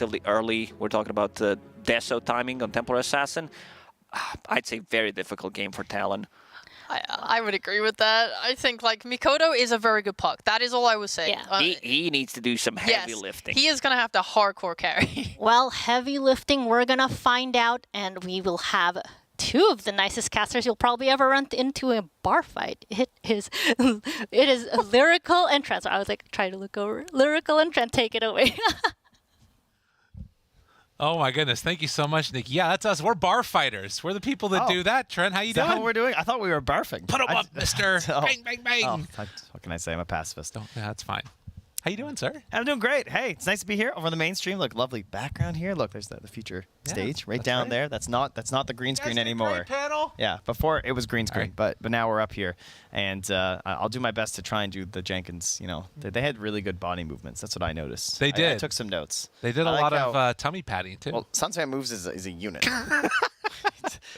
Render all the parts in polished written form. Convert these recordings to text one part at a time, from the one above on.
relatively early. We're talking about the Deso timing on Templar Assassin. I'd say very difficult game for Talon. I would agree with that. I think like Mikoto is a very good puck. That is all I was saying. Yeah. He needs to do some heavy yes, lifting. he is going to have to hardcore carry. Well, heavy lifting, we're going to find out, and we will have two of the nicest casters you'll probably ever run into in a bar fight. It is Lyrical and Trent. So I was like, trying to look over. Lyrical and Trent, take it away. Oh my goodness! Thank you so much, Nick. Yeah, that's us. We're bar fighters. We're the people that do that. Trent, how you doing? Is that what we're doing? I thought we were barfing. Put 'em up, mister. Bang, bang, bang. Oh, what can I say? I'm a pacifist. Yeah, that's fine. How you doing, sir? I'm doing great. Hey, it's nice to be here over the main stream. Look, lovely background here. Look, there's the future stage right down there. That's not the green screen anymore. Great panel. Yeah, before it was green screen, Right. but now we're up here, and I'll do my best to try and do the Jenkins. You know, they had really good body movements. That's what I noticed. They did. I took some notes. They did a lot of tummy padding too. Well, Sunset moves is a unit.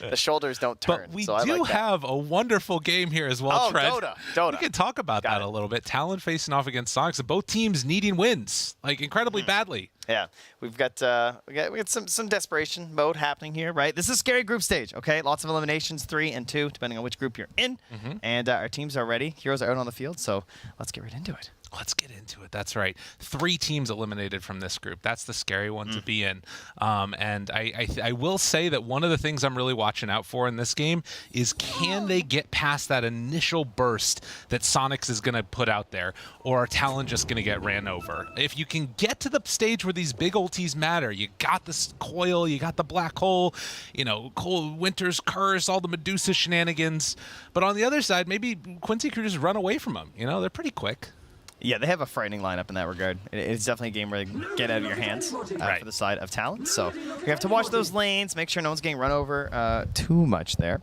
The shoulders don't turn. But we so I do like that. have a wonderful game here as well, Oh, Trent. Dota. We can talk about that a little bit. Talon facing off against Soniqs, and both teams needing wins, like incredibly badly. Yeah, we've got some desperation mode happening here, right? This is a scary group stage, okay? Lots of eliminations, 3 and 2, depending on which group you're in. And our teams are ready. Heroes are out on the field, so let's get right into it. Let's get into it. That's right. 3 teams eliminated from this group. That's the scary one to be in. And I will say that one of the things I'm really watching out for in this game is can they get past that initial burst that Soniqs is going to put out there, or are Talon just going to get ran over? If you can get to the stage where these big ultis matter, you got this coil, you got the black hole, you know, Cold Winter's Curse, all the Medusa shenanigans. But on the other side, maybe Quincy could just run away from them. You know, they're pretty quick. Yeah, they have a frightening lineup in that regard. It's definitely a game where they get out of your hands for the side of Talon. So you have to watch those lanes, make sure no one's getting run over too much there.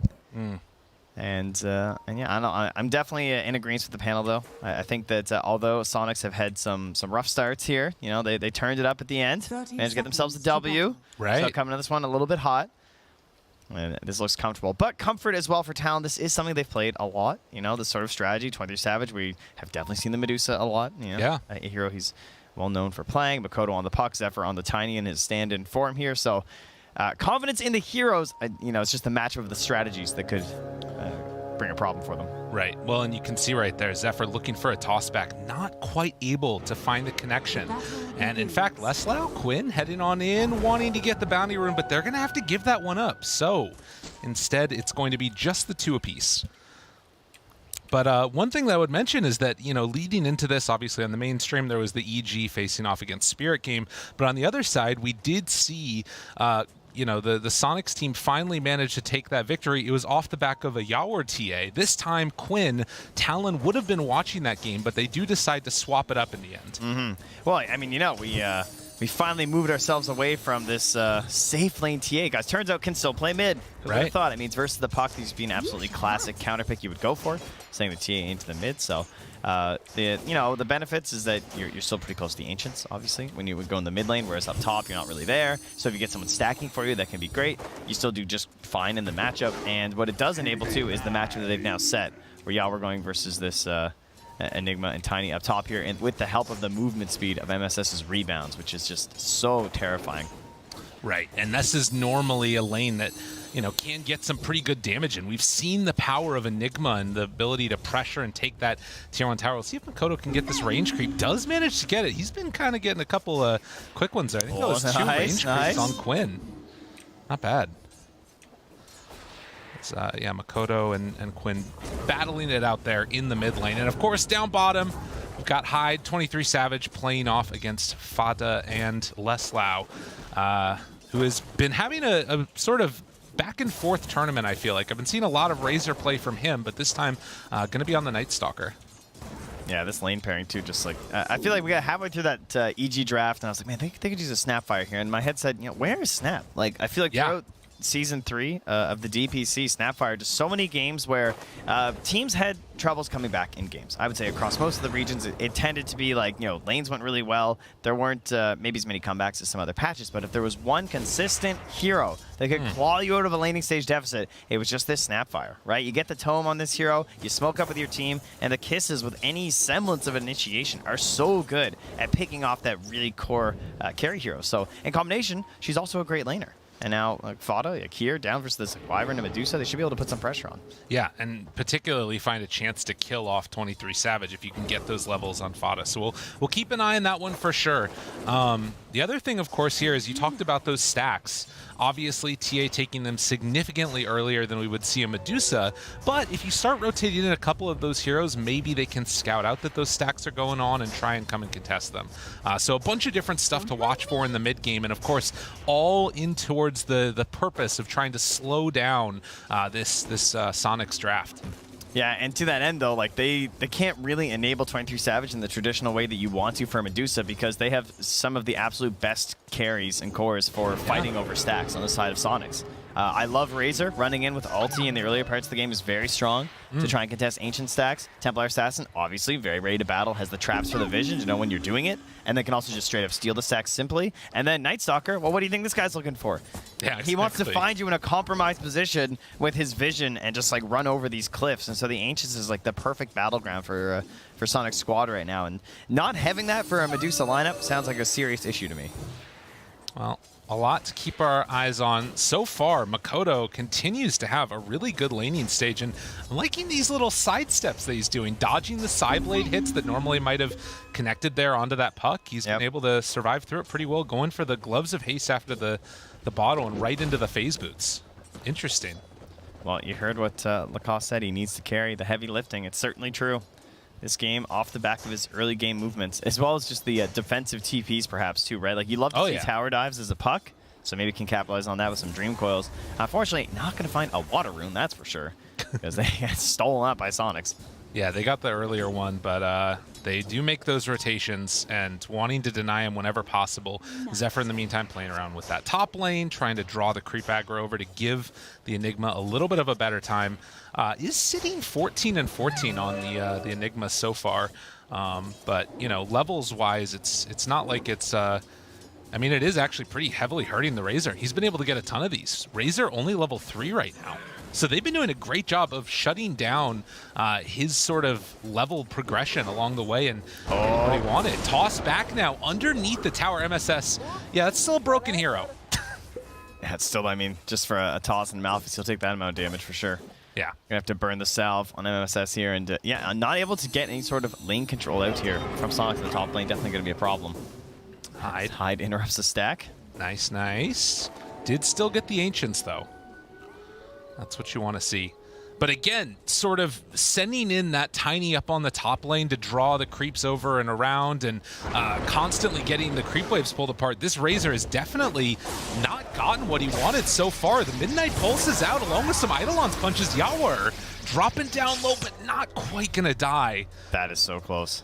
And yeah, I'm definitely in agreement with the panel, though. I think that although Soniqs have had some rough starts here, you know, they turned it up at the end, managed to get themselves a W. Right. So coming to this one a little bit hot. And this looks comfortable. But comfort as well for Talon. This is something they've played a lot. You know, this sort of strategy, 23 Savage, we have definitely seen the Medusa a lot. You know, yeah. A hero he's well known for playing. Makoto on the puck, Zephyr on the Tiny in his stand-in form here. So confidence in the heroes, you know, it's just the matchup of the strategies that could bring a problem for them. Right. Well, and you can see right there, Zephyr looking for a toss back, not quite able to find the connection. And in fact, Leslau, Quinn heading on in, wanting to get the bounty room, but they're going to have to give that one up. So instead, it's going to be just the 2 apiece. But one thing that I would mention is that, you know, leading into this, obviously on the mainstream, there was the EG facing off against Spirit Game. But on the other side, we did see you know, the Soniqs team finally managed to take that victory. It was off the back of a Yawar TA. This time, Quinn, Talon would have been watching that game, but they do decide to swap it up in the end. Well, I mean, you know, we finally moved ourselves away from this safe lane TA. Guys, turns out can still play mid. Who would have thought? It means versus the puck, these being absolutely classic counter pick you would go for, sending the TA into the mid. So, you know, the benefits is that you're still pretty close to the Ancients, obviously, when you would go in the mid lane, whereas up top, you're not really there. So if you get someone stacking for you, that can be great. You still do just fine in the matchup. And what it does enable, too, is the matchup that they've now set, where Yawar going versus this Enigma and Tiny up top here, and with the help of the movement speed of MSS's rebounds, which is just so terrifying. Right, and this is normally a lane that, you know, can get some pretty good damage, and we've seen the power of Enigma and the ability to pressure and take that tier 1 tower. We'll see if Makoto can get this range creep. Does manage to get it. He's been kind of getting a couple of quick ones there. I think that was 2 range creeps on Quinn. Not bad. It's, yeah, Makoto and Quinn battling it out there in the mid lane. And of course, down bottom, we've got Hyde, 23 Savage, playing off against Fada and Leslau, who has been having a sort of back and forth tournament, I feel like. I've been seeing a lot of Razor play from him, but this time going to be on the Night Stalker. Yeah, this lane pairing too, just like, I feel like we got halfway through that EG draft, and I was like, man, they could use a Snapfire here. And my head said, you know, where is Snap? Like, I feel like throughout Season 3 of the DPC, Snapfire, just so many games where teams had troubles coming back in games. I would say across most of the regions, it tended to be like, you know, lanes went really well. There weren't maybe as many comebacks as some other patches, but if there was one consistent hero that could claw you out of a laning stage deficit, it was just this Snapfire, right? You get the tome on this hero, you smoke up with your team, and the kisses with any semblance of initiation are so good at picking off that really core carry hero. So in combination, she's also a great laner. And now, like Fada, like here, down versus this Wyvern and Medusa, they should be able to put some pressure on. Yeah, and particularly find a chance to kill off 23 Savage if you can get those levels on Fada. So we'll keep an eye on that one for sure. The other thing, of course, here is you talked about those stacks. Obviously, TA taking them significantly earlier than we would see a Medusa, but if you start rotating in a couple of those heroes, maybe they can scout out that those stacks are going on and try and come and contest them. So a bunch of different stuff to watch for in the mid game, and of course, all in towards the purpose of trying to slow down this Soniqs draft. Yeah, and to that end, though, like they can't really enable 23 Savage in the traditional way that you want to for Medusa because they have some of the absolute best carries and cores for fighting over stacks on the side of Soniqs. I love Razor. Running in with ulti in the earlier parts of the game is very strong to try and contest ancient stacks. Templar Assassin, obviously, very ready to battle, has the traps for the vision to know when you're doing it, and then can also just straight up steal the stacks simply. And then Night Stalker, well, what do you think this guy's looking for? Yeah, He wants to find you in a compromised position with his vision and just like run over these cliffs. And so the Ancients is like the perfect battleground for Sonic Squad right now. And not having that for a Medusa lineup sounds like a serious issue to me. Well, a lot to keep our eyes on. So far, Makoto continues to have a really good laning stage, and I'm liking these little side steps that he's doing, dodging the side blade hits that normally might have connected there onto that puck. He's been able to survive through it pretty well, going for the gloves of haste after the bottle and right into the phase boots. Interesting. Well, you heard what Lacoste said. He needs to carry the heavy lifting. It's certainly true. This game off the back of his early game movements, as well as just the defensive TPs perhaps too, right? Like you love to see tower dives as a puck, so maybe can capitalize on that with some Dream Coils. Unfortunately, not going to find a water rune, that's for sure, because they get stolen up by Soniqs. Yeah, they got the earlier one, but they do make those rotations and wanting to deny him whenever possible. Zephyr, in the meantime, playing around with that top lane, trying to draw the creep aggro over to give the Enigma a little bit of a better time. Is sitting 14 and 14 on the Enigma so far, but you know, levels-wise, it's not like it's. I mean, it is actually pretty heavily hurting the Razor. He's been able to get a ton of these. Razor only level 3 right now. So they've been doing a great job of shutting down his sort of level progression along the way and what he wanted. Toss back now underneath the tower MSS. Yeah, that's still a broken hero. Yeah, it's still, I mean, just for a toss and Malphite, he'll take that amount of damage for sure. Yeah. Gonna have to burn the salve on MSS here, and yeah, not able to get any sort of lane control out here from Sonic to the top lane. Definitely gonna be a problem. Hide interrupts the stack. Nice, nice. Did still get the Ancients, though. That's what you want to see. But again, sort of sending in that Tiny up on the top lane to draw the creeps over and around and constantly getting the creep waves pulled apart. This Razor has definitely not gotten what he wanted so far. The Midnight Pulse is out along with some Eidolon's punches. Yawar dropping down low, but not quite going to die. That is so close.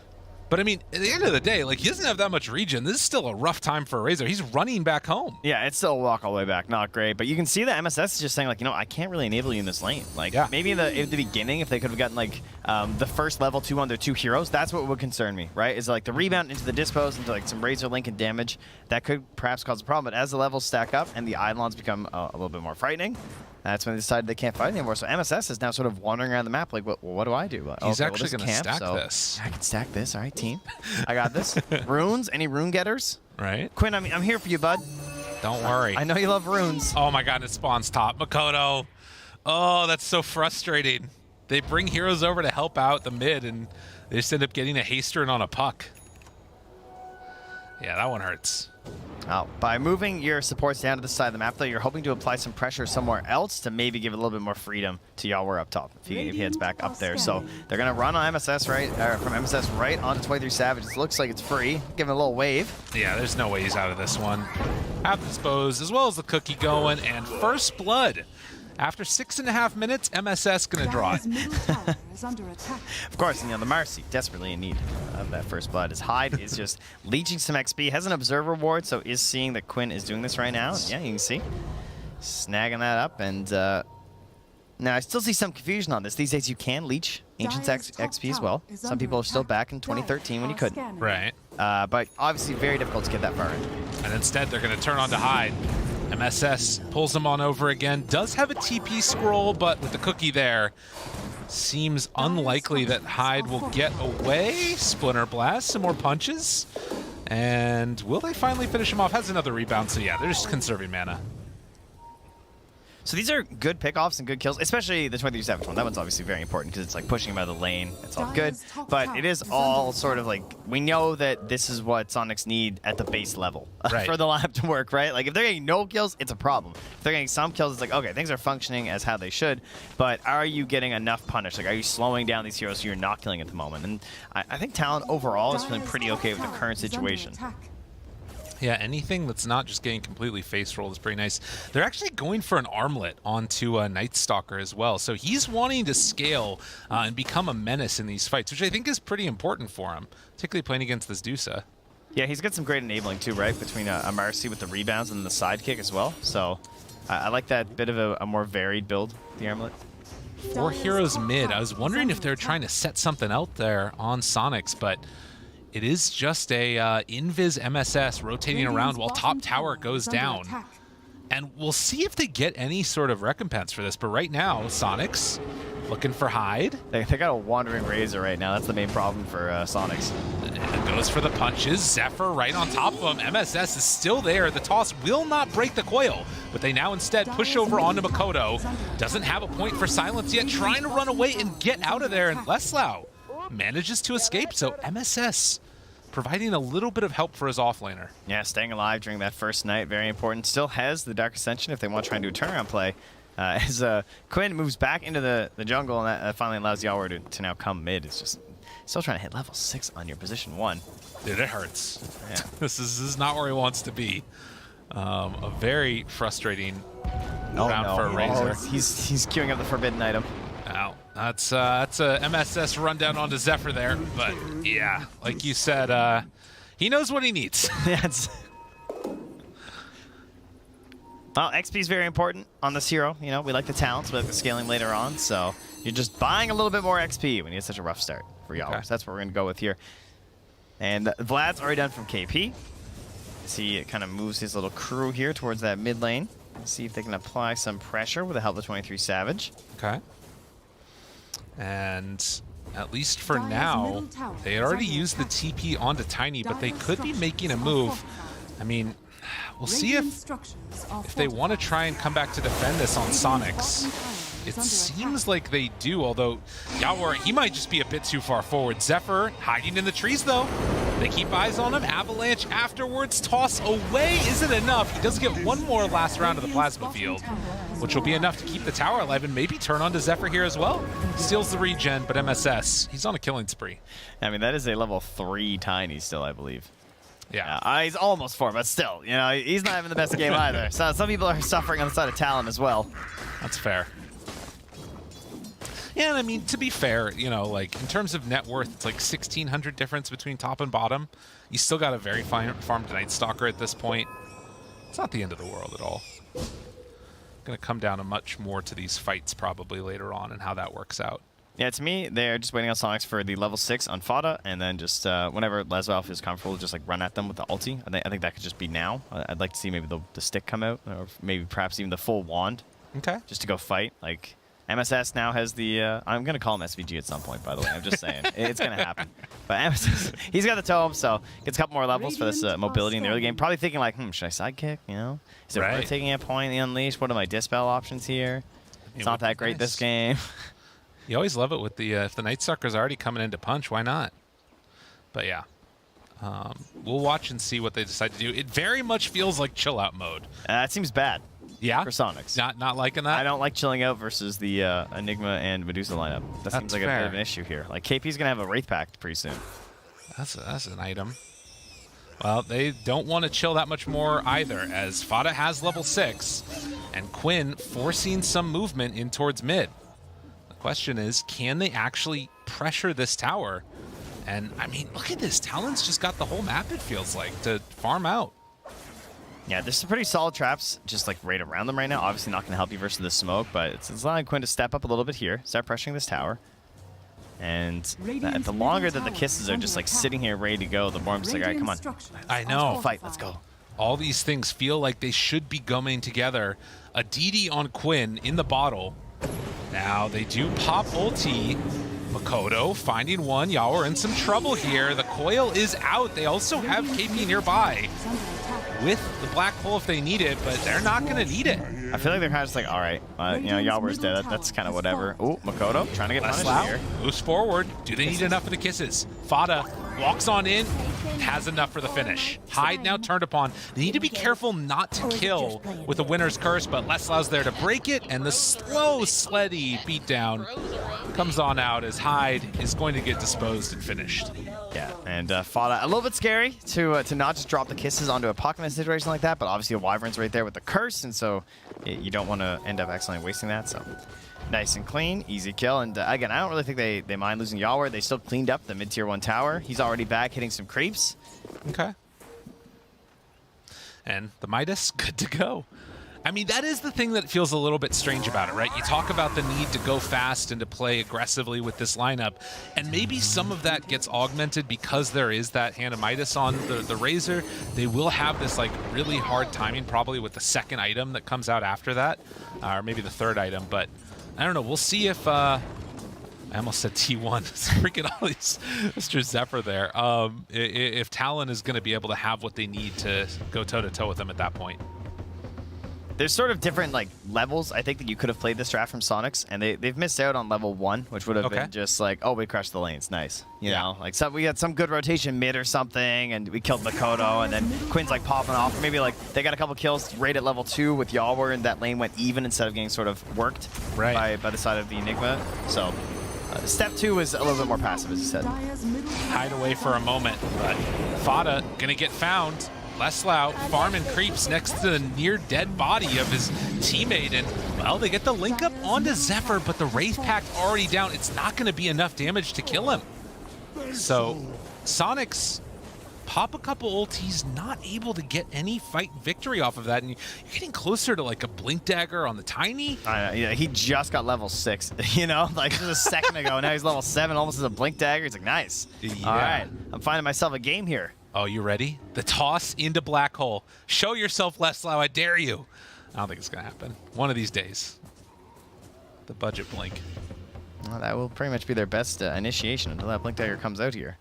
But I mean, at the end of the day, like, he doesn't have that much regen. This is still a rough time for Razor. He's running back home. Yeah, it's still a walk all the way back. Not great. But you can see that MSS is just saying, like, you know, I can't really enable you in this lane. Like, maybe in the beginning, if they could have gotten, like, the first level 2 on their 2 heroes, that's what would concern me, right? Is, like, the rebound into the dispos, into, like, some Razor Link and damage. That could perhaps cause a problem. But as the levels stack up and the Eidolons become a little bit more frightening, that's when they decided they can't fight anymore. So MSS is now sort of wandering around the map like, well, what do I do? He's actually going to stack this. I can stack this. All right, team. I got this. Runes? Any rune getters? Right. Quinn, I'm here for you, bud. Don't worry. I know you love runes. Oh my god, it spawns top. Makoto. Oh, that's so frustrating. They bring heroes over to help out the mid, and they just end up getting a haster on a puck. Yeah, that one hurts. Oh, by moving your supports down to the side of the map, though, you're hoping to apply some pressure somewhere else to maybe give a little bit more freedom to Yawar up top if he heads back up there. So they're going to run on MSS from MSS right onto 23 Savage. It looks like it's free. Give him a little wave. Yeah, there's no way he's out of this one. Have the dispose, as well as the cookie going, and first blood. After 6.5 minutes, MSS going to draw it. Of course, you know, the Marcy desperately in need of that first blood. His Hyde is just leeching some XP. Has an observer ward, so is seeing that Quinn is doing this right now. Yeah, you can see. snagging that up. And now I still see some confusion on this. These days you can leech Ancient's XP as well. Some people are still back in 2013 when you couldn't. Right. But obviously very difficult to get that far in. And instead they're going to turn on to Hyde. MSS pulls him on over again. Does have a TP scroll, but with the cookie there, seems unlikely that Hyde will get away. Splinter Blast, some more punches. And will they finally finish him off? Has another rebound, so yeah, they're just conserving mana. So these are good pickoffs and good kills, especially the 23 Savage one. That one's obviously very important because it's like pushing him out of the lane. It's all good, but it is all sort of like, we know that this is what Soniqs need at the base level for the lineup to work, right? Like if they're getting no kills, it's a problem. If they're getting some kills, it's like, okay, things are functioning as how they should, but are you getting enough punish? Like, are you slowing down these heroes so you're not killing at the moment? And I think Talon overall is feeling pretty okay with the current situation. Yeah, anything that's not just getting completely face rolled is pretty nice. They're actually going for an armlet onto Night Stalker as well. So he's wanting to scale and become a menace in these fights, which I think is pretty important for him, particularly playing against this Dusa. Yeah, he's got some great enabling too, right? Between a Marcy with the rebounds and the sidekick as well. So I like that bit of a more varied build, the armlet. 4 heroes mid. I was wondering if they're trying to set something out there on Soniqs, but it is just a Invis MSS rotating around while top tower goes down. And we'll see if they get any sort of recompense for this. But right now, Soniqs looking for Hyde. They got a Wandering Razor right now. That's the main problem for Soniqs. And goes for the punches. Zephyr right on top of him. MSS is still there. The toss will not break the coil, but they now instead push over onto Makoto. Doesn't have a point for silence yet. Trying to run away and get out of there. And Leslau manages to escape. So MSS providing a little bit of help for his offlaner. Yeah, staying alive during that first night, very important. Still has the Dark Ascension if they want to try and do a turnaround play. As Quinn moves back into the jungle, and that finally allows Yawar to now come mid. It's just still trying to hit level 6 on your position 1. Dude, it hurts. Yeah. This is not where he wants to be. A very frustrating round for a Razor. He's queuing up the forbidden item. Wow. That's a MSS rundown onto Zephyr there, but yeah, like you said, he knows what he needs. Well, XP is very important on this hero. You know, we like the talents, we like the scaling later on, so you're just buying a little bit more XP when you had such a rough start for Yawar. Okay. So that's what we're going to go with here. And Vlad's already done from KP. See, it kind of moves his little crew here towards that mid lane. See if they can apply some pressure with the help of 23 Savage. Okay. And at least for now, they had already used the TP onto Tiny, but they could be making a move. I mean, we'll see if they want to try and come back to defend this on Soniqs. It seems like they do, although Yawar, he might just be a bit too far forward. Zephyr hiding in the trees, though. They keep eyes on him. Avalanche afterwards. Toss away isn't enough. He does get one more last round of the plasma field, which will be enough to keep the tower alive and maybe turn on to Zephyr here as well. Steals the regen, but MSS, he's on a killing spree. I mean, that is a level 3 Tiny still, I believe. Yeah. He's almost 4, but still, you know, he's not having the best game either. So some people are suffering on the side of Talon as well. That's fair. Yeah, and I mean, to be fair, you know, like, in terms of net worth, it's like 1,600 difference between top and bottom. You still got a very farmed Night Stalker at this point. It's not the end of the world at all. Going to come down much more to these fights probably later on and how that works out. Yeah, to me, they're just waiting on Soniqs for the level 6 on Fada, and then just whenever Leslau feels comfortable, just like run at them with the ulti. I think that could just be now. I'd like to see maybe the stick come out, or maybe perhaps even the full wand. Okay. Just to go fight. Like, MSS now has the, I'm going to call him SVG at some point, by the way. I'm just saying. It's going to happen. But MSS, he's got the tome, so gets a couple more levels for this mobility in the early game. Probably thinking like, should I sidekick, you know? Is it really taking a point in the Unleash? What are my dispel options here? It's not that great this game. You always love it with the, if the Night Stalker's already coming into punch, why not? But yeah. We'll watch and see what they decide to do. It very much feels like chill out mode. It seems bad. Yeah? For Soniqs. Not liking that? I don't like chilling out versus the Enigma and Medusa lineup. That seems like a bit of an issue here. Like, KP's going to have a Wraith Pact pretty soon. That's an item. Well, they don't want to chill that much more either, as Fada has level 6, and Quinn forcing some movement in towards mid. The question is, can they actually pressure this tower? And, I mean, look at this. Talon's just got the whole map, it feels like, to farm out. Yeah, there's some pretty solid traps just like right around them right now. Obviously not going to help you versus the smoke, but it's allowing Quinn to step up a little bit here, start pressuring this tower. And the longer that the kisses are just like sitting here ready to go, the more I'm just like, all right, come on. I know. Fight, let's go. All these things feel like they should be going together. A DD on Quinn in the bottle. Now they do pop ulti. Makoto finding one. Y'all are in some trouble here. The coil is out. They also have KP nearby with the black hole if they need it, but they're not going to need it. I feel like they're kind of just like, all right, you know, Yawwer's dead. That's kind of whatever. Ooh, Makoto trying to get punished here. Moves forward. Do they need enough for the kisses? Fada walks on in, has enough for the finish. Hyde now turned upon. They need to be careful not to kill with the winner's curse, but Leslau's there to break it, and the slow, sleddy beatdown comes on out as Hyde is going to get disposed and finished. Yeah, and Fada, a little bit scary to not just drop the kisses onto a puck in a situation like that, but obviously a Wyvern's right there with the curse, and so you don't want to end up accidentally wasting that, so nice and clean, easy kill, and again, I don't really think they mind losing Yawwer. They still cleaned up the mid-tier 1 tower. He's already back hitting some creeps. Okay. And the Midas, good to go. I mean, that is the thing that feels a little bit strange about it, right? You talk about the need to go fast and to play aggressively with this lineup, and maybe some of that gets augmented because there is that Hand of Midas on the Razor. They will have this like really hard timing probably with the second item that comes out after that, or maybe the third item, but I don't know. We'll see if... I almost said T1. It's freaking all these Mr. Zephyr there. If Talon is going to be able to have what they need to go toe-to-toe with them at that point. There's sort of different like levels, I think, that you could have played this draft from Soniqs, and they've missed out on level 1, which would have been just like, oh, we crushed the lanes, nice. You know, like so we had some good rotation mid or something, and we killed Makoto, and then Quinn's like popping off. Maybe like they got a couple kills right at level 2 with Yawwer, and that lane went even instead of getting sort of worked by the side of the Enigma. So step 2 is a little bit more passive, as you said. Hide away for a moment, but Fada gonna get found. Leslau farming creeps next to the near-dead body of his teammate, and, well, they get the link up onto Zephyr, but the Wraith Pact already down. It's not going to be enough damage to kill him. So, Soniqs pop a couple ultis, not able to get any fight victory off of that, and you're getting closer to, like, a Blink Dagger on the Tiny. Yeah, he just got level 6, you know, like just a second ago. Now he's level 7, almost as a Blink Dagger. He's like, nice. Yeah. All right, I'm finding myself a game here. Oh, you ready? The toss into Black Hole. Show yourself, Leslau, I dare you. I don't think it's going to happen. One of these days. The budget blink. Well, that will pretty much be their best initiation until that Blink Dagger comes out here.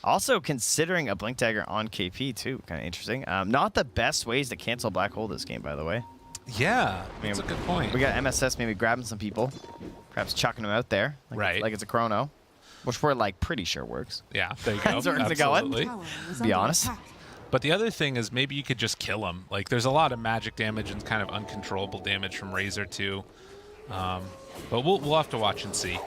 Also considering a Blink Dagger on KP, too. Kind of interesting. Not the best ways to cancel Black Hole this game, by the way. Yeah, that's a good point. We got MSS maybe grabbing some people. Perhaps chucking them out there. Like it's a chrono. Which we're like pretty sure works. Yeah, there you go. Absolutely. Be honest. But the other thing is maybe you could just kill him. Like there's a lot of magic damage and kind of uncontrollable damage from Razor too. But we'll have to watch and see.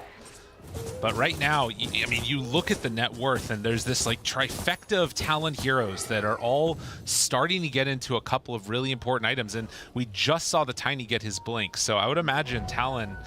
But right now, I mean, you look at the net worth and there's this like trifecta of Talon heroes that are all starting to get into a couple of really important items. And we just saw the Tiny get his blink. So I would imagine Talon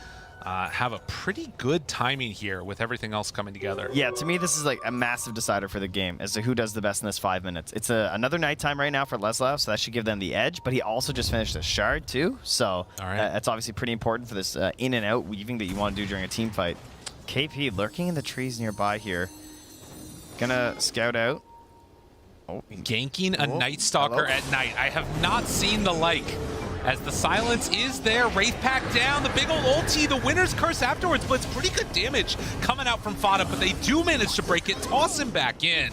have a pretty good timing here with everything else coming together. Yeah, to me, this is like a massive decider for the game as to who does the best in this 5 minutes. It's another nighttime right now for Leslau, so that should give them the edge, but he also just finished a shard too, so that's obviously pretty important for this in and out weaving that you want to do during a team fight. KP lurking in the trees nearby here. Gonna scout out. Oh, ganking a Night Stalker at night. I have not seen the like. As the silence is there, Wraith Pack down, the big old ulti, the winner's curse afterwards, but it's pretty good damage coming out from Fada, but they do manage to break it, toss him back in.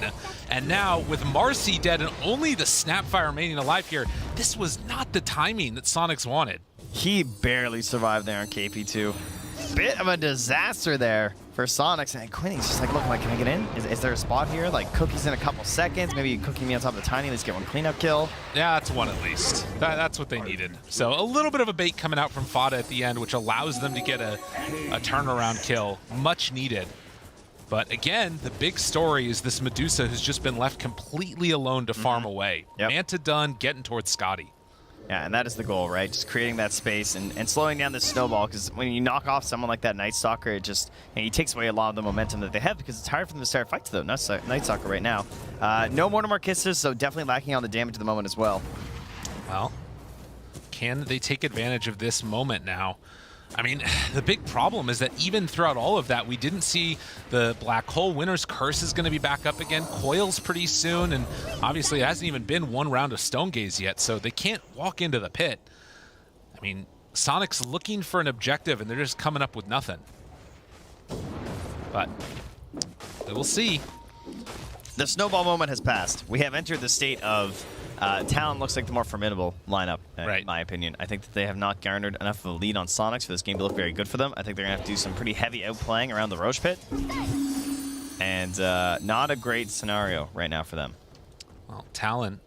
And now, with Marcy dead and only the Snapfire remaining alive here, this was not the timing that Soniqs wanted. He barely survived there on KP2. Bit of a disaster there for Soniqs, and Quinning's just like, look, like, can I get in? Is there a spot here? Like, Cookie's in a couple seconds, maybe Cookie me on top of the Tiny, let's get one cleanup kill. Yeah, that's one at least. That's what they needed. So a little bit of a bait coming out from Fada at the end, which allows them to get a turnaround kill, much needed. But again, the big story is this Medusa who's just been left completely alone to farm away. Manta done, getting towards Scotty. Yeah, and that is the goal, right? Just creating that space and slowing down the snowball, because when you knock off someone like that Night Stalker, it just he takes away a lot of the momentum that they have, because it's hard for them to start fights, though. Night Stalker right now. No more kisses, so definitely lacking on the damage at the moment as well. Well, can they take advantage of this moment now? I mean, the big problem is that even throughout all of that, we didn't see the Black Hole. Winner's Curse is going to be back up again. Coils pretty soon, and obviously it hasn't even been one round of Stone Gaze yet, so they can't walk into the pit. I mean, Soniqs looking for an objective, and they're just coming up with nothing. But we'll see. The snowball moment has passed. We have entered the state of Talon looks like the more formidable lineup, in my opinion. I think that they have not garnered enough of a lead on Soniqs for this game to look very good for them. I think they're going to have to do some pretty heavy outplaying around the Roche pit. And not a great scenario right now for them. Well, Talon,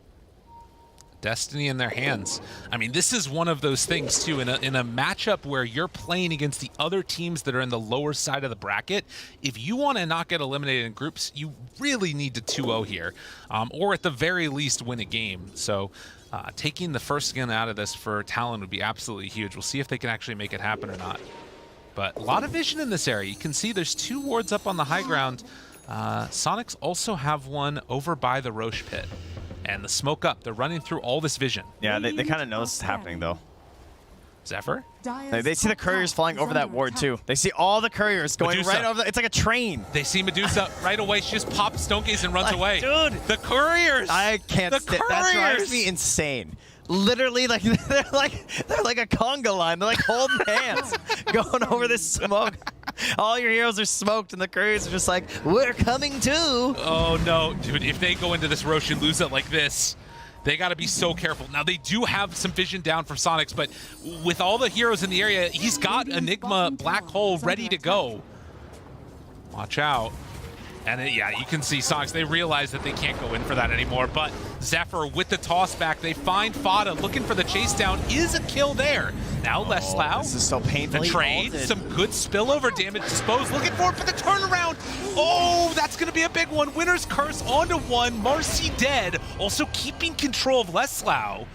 destiny in their hands. I mean, this is one of those things, too, in a matchup where you're playing against the other teams that are in the lower side of the bracket. If you want to not get eliminated in groups, you really need to 2-0 here, or at the very least win a game. So taking the first skin out of this for Talon would be absolutely huge. We'll see if they can actually make it happen or not. But a lot of vision in this area. You can see there's 2 wards up on the high ground. Soniqs also have one over by the Roche pit. And the smoke up. They're running through all this vision. Yeah, they kind of know this is happening, though. Zephyr? They see the couriers flying over that ward, too. They see all the couriers going Medusa. right over. It's like a train. They see Medusa right away. She just pops Stone Gaze and runs Like, away. dude. The couriers! I can't The stand that. couriers! Drives me insane. Literally, like they're like a conga line. They're like holding hands, going over this smoke. All your heroes are smoked, and the couriers are just like, "We're coming too." Oh no, dude! If they go into this Roche and lose it like this, they got to be so careful. Now they do have some vision down for Soniqs, but with all the heroes in the area, he's got Enigma Black Hole ready to go. Watch out. And yeah, you can see Soniqs, they realize that they can't go in for that anymore, but Zephyr with the toss back, they find Fada looking for the chase down, is a kill there. Now Leslau, This is so painful. the trade, some good spillover damage disposed, looking for it for the turnaround. Oh, that's gonna be a big one. Winner's Curse onto one, Marcy dead, also keeping control of Leslau.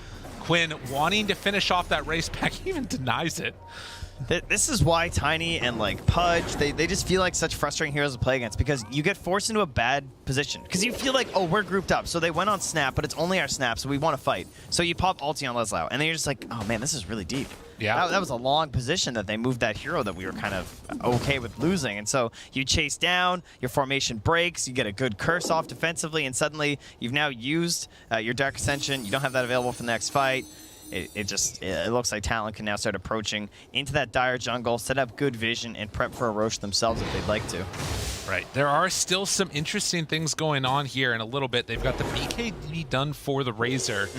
Quinn wanting to finish off that race back, even denies it. This is why Tiny and like Pudge, they just feel like such frustrating heroes to play against, because you get forced into a bad position. Because you feel like, oh, we're grouped up. So they went on Snap, but it's only our Snap, so we want to fight. So you pop ulti on Leslau, and then you're just like, oh man, this is really deep. Yeah. That was a long position that they moved that hero that we were kind of okay with losing. And so you chase down, your formation breaks, you get a good curse off defensively, and suddenly you've now used your Dark Ascension. You don't have that available for the next fight. It looks like Talon can now start approaching into that dire jungle, set up good vision, and prep for a Roche themselves if they'd like to. Right. There are still some interesting things going on here in a little bit. They've got the BKD done for the Razor.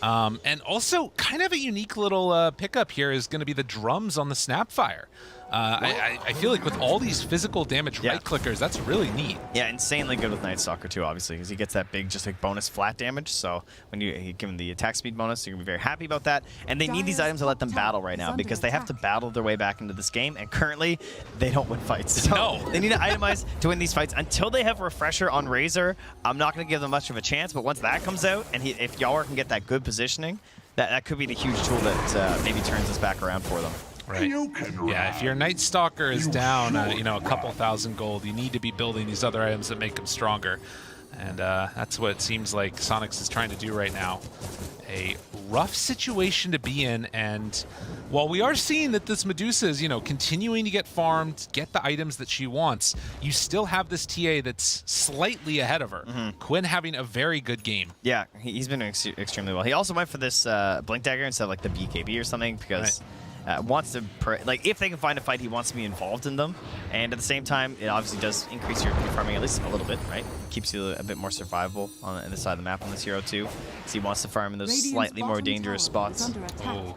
And also kind of a unique little pickup here is going to be the drums on the Snapfire. I feel like with all these physical damage right clickers, that's really neat. Yeah, insanely good with Night Stalker too, obviously, because he gets that big, just like bonus flat damage. So when you give him the attack speed bonus, you're gonna be very happy about that. And they need these items to let them battle right now, because they have to battle their way back into this game. And currently, they don't win fights. So they need to itemize to win these fights. Until they have Refresher on Razor, I'm not gonna give them much of a chance. But once that comes out, and if Yawar can get that good positioning, that could be the huge tool that maybe turns this back around for them. Right. Yeah, if your Night Stalker is down, a couple thousand gold, you need to be building these other items that make them stronger. And that's what it seems like Soniqs is trying to do right now. A rough situation to be in, and while we are seeing that this Medusa is, continuing to get farmed, get the items that she wants, you still have this TA that's slightly ahead of her. Quinn having a very good game. Yeah, he's been doing extremely well. He also went for this Blink Dagger instead of like the BKB or something, because wants to, if they can find a fight, he wants to be involved in them. And at the same time, it obviously does increase your farming at least a little bit, right? Keeps you a bit more survivable on the side of the map on this hero too. So he wants to farm in those slightly more dangerous spots. Oh,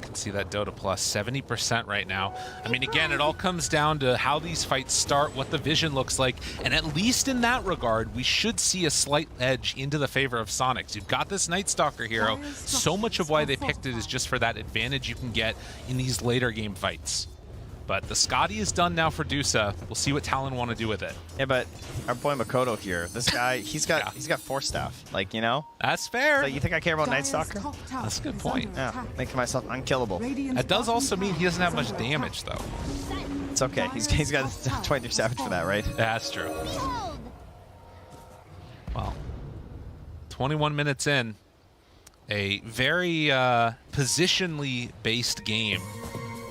can see that Dota plus 70% right now. I mean, again, it all comes down to how these fights start, what the vision looks like, and at least in that regard, we should see a slight edge into the favor of Soniqs. You've got this Night Stalker hero. So much of why they picked it is just for that advantage you can get in these later game fights. But the Scotty is done now for Dusa. We'll see what Talon want to do with it. Yeah, but our boy Makoto here, this guy, he's got 4 staff. Like, That's fair. So you think I care about Night Stalker? That's a good point. Yeah, making myself unkillable. That does also mean he doesn't have much damage, though. It's okay. He's got 23 Savage for that, right? That's true. Well, 21 minutes in. A very positionally based game.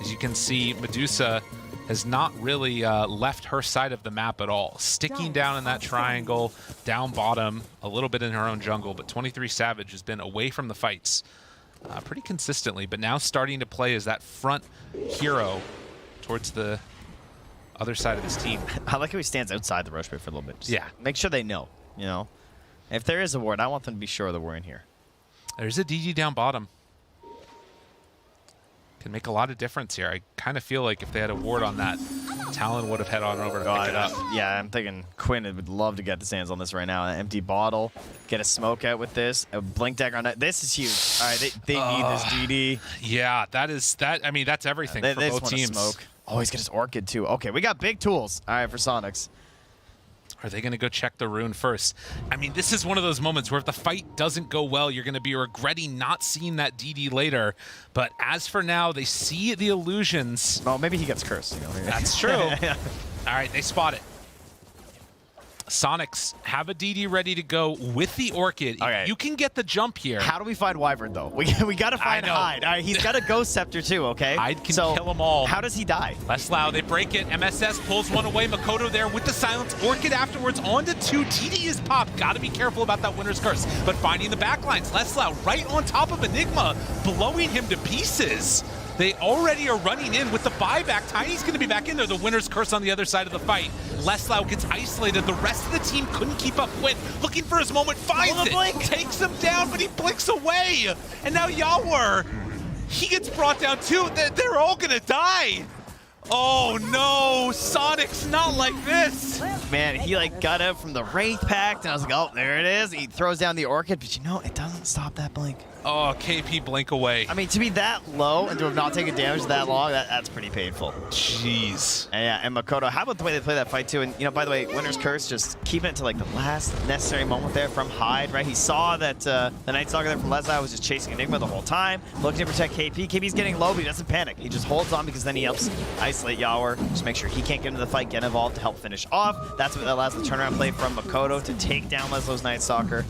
As you can see, Medusa has not really left her side of the map at all. Sticking down in that triangle, down bottom, a little bit in her own jungle, but 23 Savage has been away from the fights pretty consistently, but now starting to play as that front hero towards the other side of his team. I like how he stands outside the rush pit for a little bit. Just yeah. Make sure they know, you know. If there is a ward, I want them to be sure that we're in here. There's a DD down bottom. Can make a lot of difference here. I kind of feel like if they had a ward on that, Talon would have head on over to pick it up. Yeah, I'm thinking Quinn would love to get his hands on this right now. An empty bottle, get a smoke out with this, a blink dagger on that. This is huge. All right, they need this DD. Yeah, I mean, that's everything for they both just teams. Smoke. Oh, he's got his Orchid too. Okay, we got big tools. All right, for Soniqs. Are they going to go check the rune first? I mean, this is one of those moments where if the fight doesn't go well, you're going to be regretting not seeing that DD later. But as for now, they see the illusions. Well, maybe he gets cursed. You know? That's true. All right, they spot it. Soniqs have a DD ready to go with the Orchid. Okay. You can get the jump here. How do we find Wyvern, though? We got to find Hyde. All right, he's got a Ghost Scepter, too, okay? Hyde can kill them all. How does he die? Less loud. They break it. MSS pulls one away. Makoto there with the silence. Orchid afterwards onto 2. TD is popped. Got to be careful about that Winner's Curse. But finding the backlines. Less loud right on top of Enigma, blowing him to pieces. They already are running in with the buyback. Tiny's going to be back in there. The Winner's Curse on the other side of the fight. Leslau gets isolated. The rest of the team couldn't keep up. Quinn looking for his moment, finds it, blink. takes him down, but he blinks away. And now Yawar, he gets brought down too. They're all going to die. Oh no, Soniqs not like this. Man, he like got out from the Wraith Pact, and I was like, oh, there it is. He throws down the Orchid, but you know, it doesn't stop that blink. Oh, KP blink away. I mean, to be that low and to have not taken damage that long, that's pretty painful. Jeez. And yeah, and Makoto, how about the way they play that fight too? And you know, by the way, Winner's Curse, just keeping it to like the last necessary moment there from Hyde, right? He saw that the Night Stalker there from Leslie was just chasing Enigma the whole time, looking to protect KP. KP's getting low, but he doesn't panic. He just holds on because then he helps isolate Yawar, just make sure he can't get into the fight, get involved to help finish off. That's what allows the turnaround play from Makoto to take down Leslow's Night Stalker.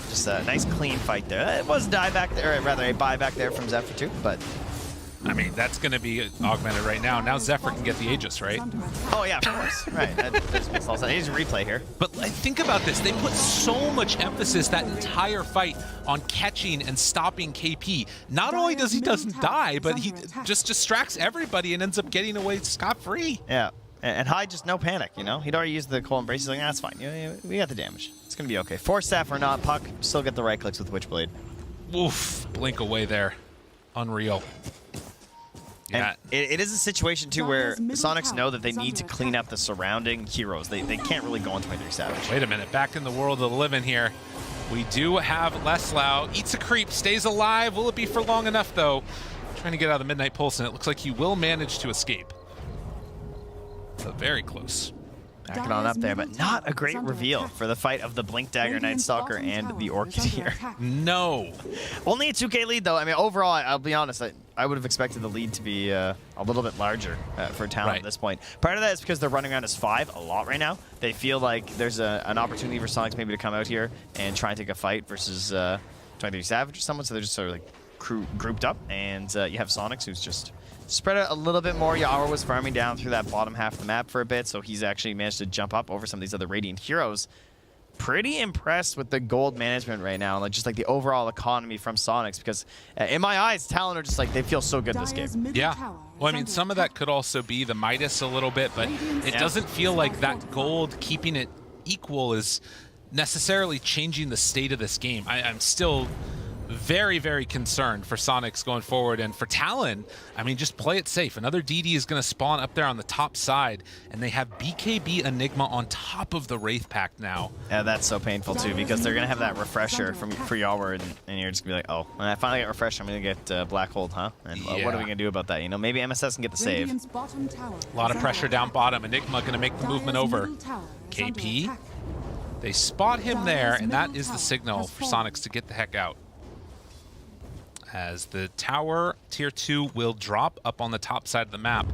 Just a nice clean fight there. It was a buyback there from Zephyr too, but I mean, that's going to be augmented right now. Now Zephyr can get the Aegis, right? oh yeah, of course. Right. That makes all sense. He's a replay here. But think about this. They put so much emphasis that entire fight on catching and stopping KP. Not only does he doesn't die, but he just distracts everybody and ends up getting away scot-free. Yeah. And Hyde, just no panic, you know? He'd already used the Cold Embrace. He's like, that's fine. We got the damage. It's going to be okay. Force Staff or not, Puck still get the right clicks with Witchblade. Oof. Blink away there. Unreal. Yeah. And it is a situation, too, where Soniqs know that they need to clean up the surrounding heroes. They can't really go on 23 Savage. Wait a minute. Back in the world of the living here. We do have Leslau. Eats a creep. Stays alive. Will it be for long enough, though? Trying to get out of the Midnight Pulse, and it looks like he will manage to escape. So very close. Backing on up there, but not a great reveal for the fight of the Blink Dagger Night Stalker and the Orchid here. No. Only a 2K lead, though. I mean, overall, I'll be honest, I would have expected the lead to be a little bit larger for Talon at this point. Part of that is because they're running around as 5 a lot right now. They feel like there's an opportunity for Soniqs maybe to come out here and try and take a fight versus 23 Savage or someone, so they're just sort of like grouped up, and you have Soniqs who's just spread out a little bit more. Yawar was farming down through that bottom half of the map for a bit, so he's actually managed to jump up over some of these other Radiant heroes. Pretty impressed with the gold management right now, like just like the overall economy from Soniqs, because in my eyes, Talon are just like, they feel so good this game. Yeah. Well, I mean, some of that could also be the Midas a little bit, but it doesn't feel like that gold keeping it equal is necessarily changing the state of this game. I'm still very, very concerned for Soniqs going forward, and for Talon, I mean, just play it safe. Another DD is going to spawn up there on the top side, and they have BKB Enigma on top of the Wraith Pact now. Yeah, that's so painful too, because they're going to have that refresher for Yawar, and you're just going to be like, oh, when I finally get refreshed, I'm going to get Black Hold, huh? And what are we going to do about that? You know, maybe MSS can get the save. A lot of pressure down bottom. Enigma going to make the movement over. KP, they spot him there, and that is the signal for Soniqs to get the heck out. As the tower tier 2 will drop up on the top side of the map,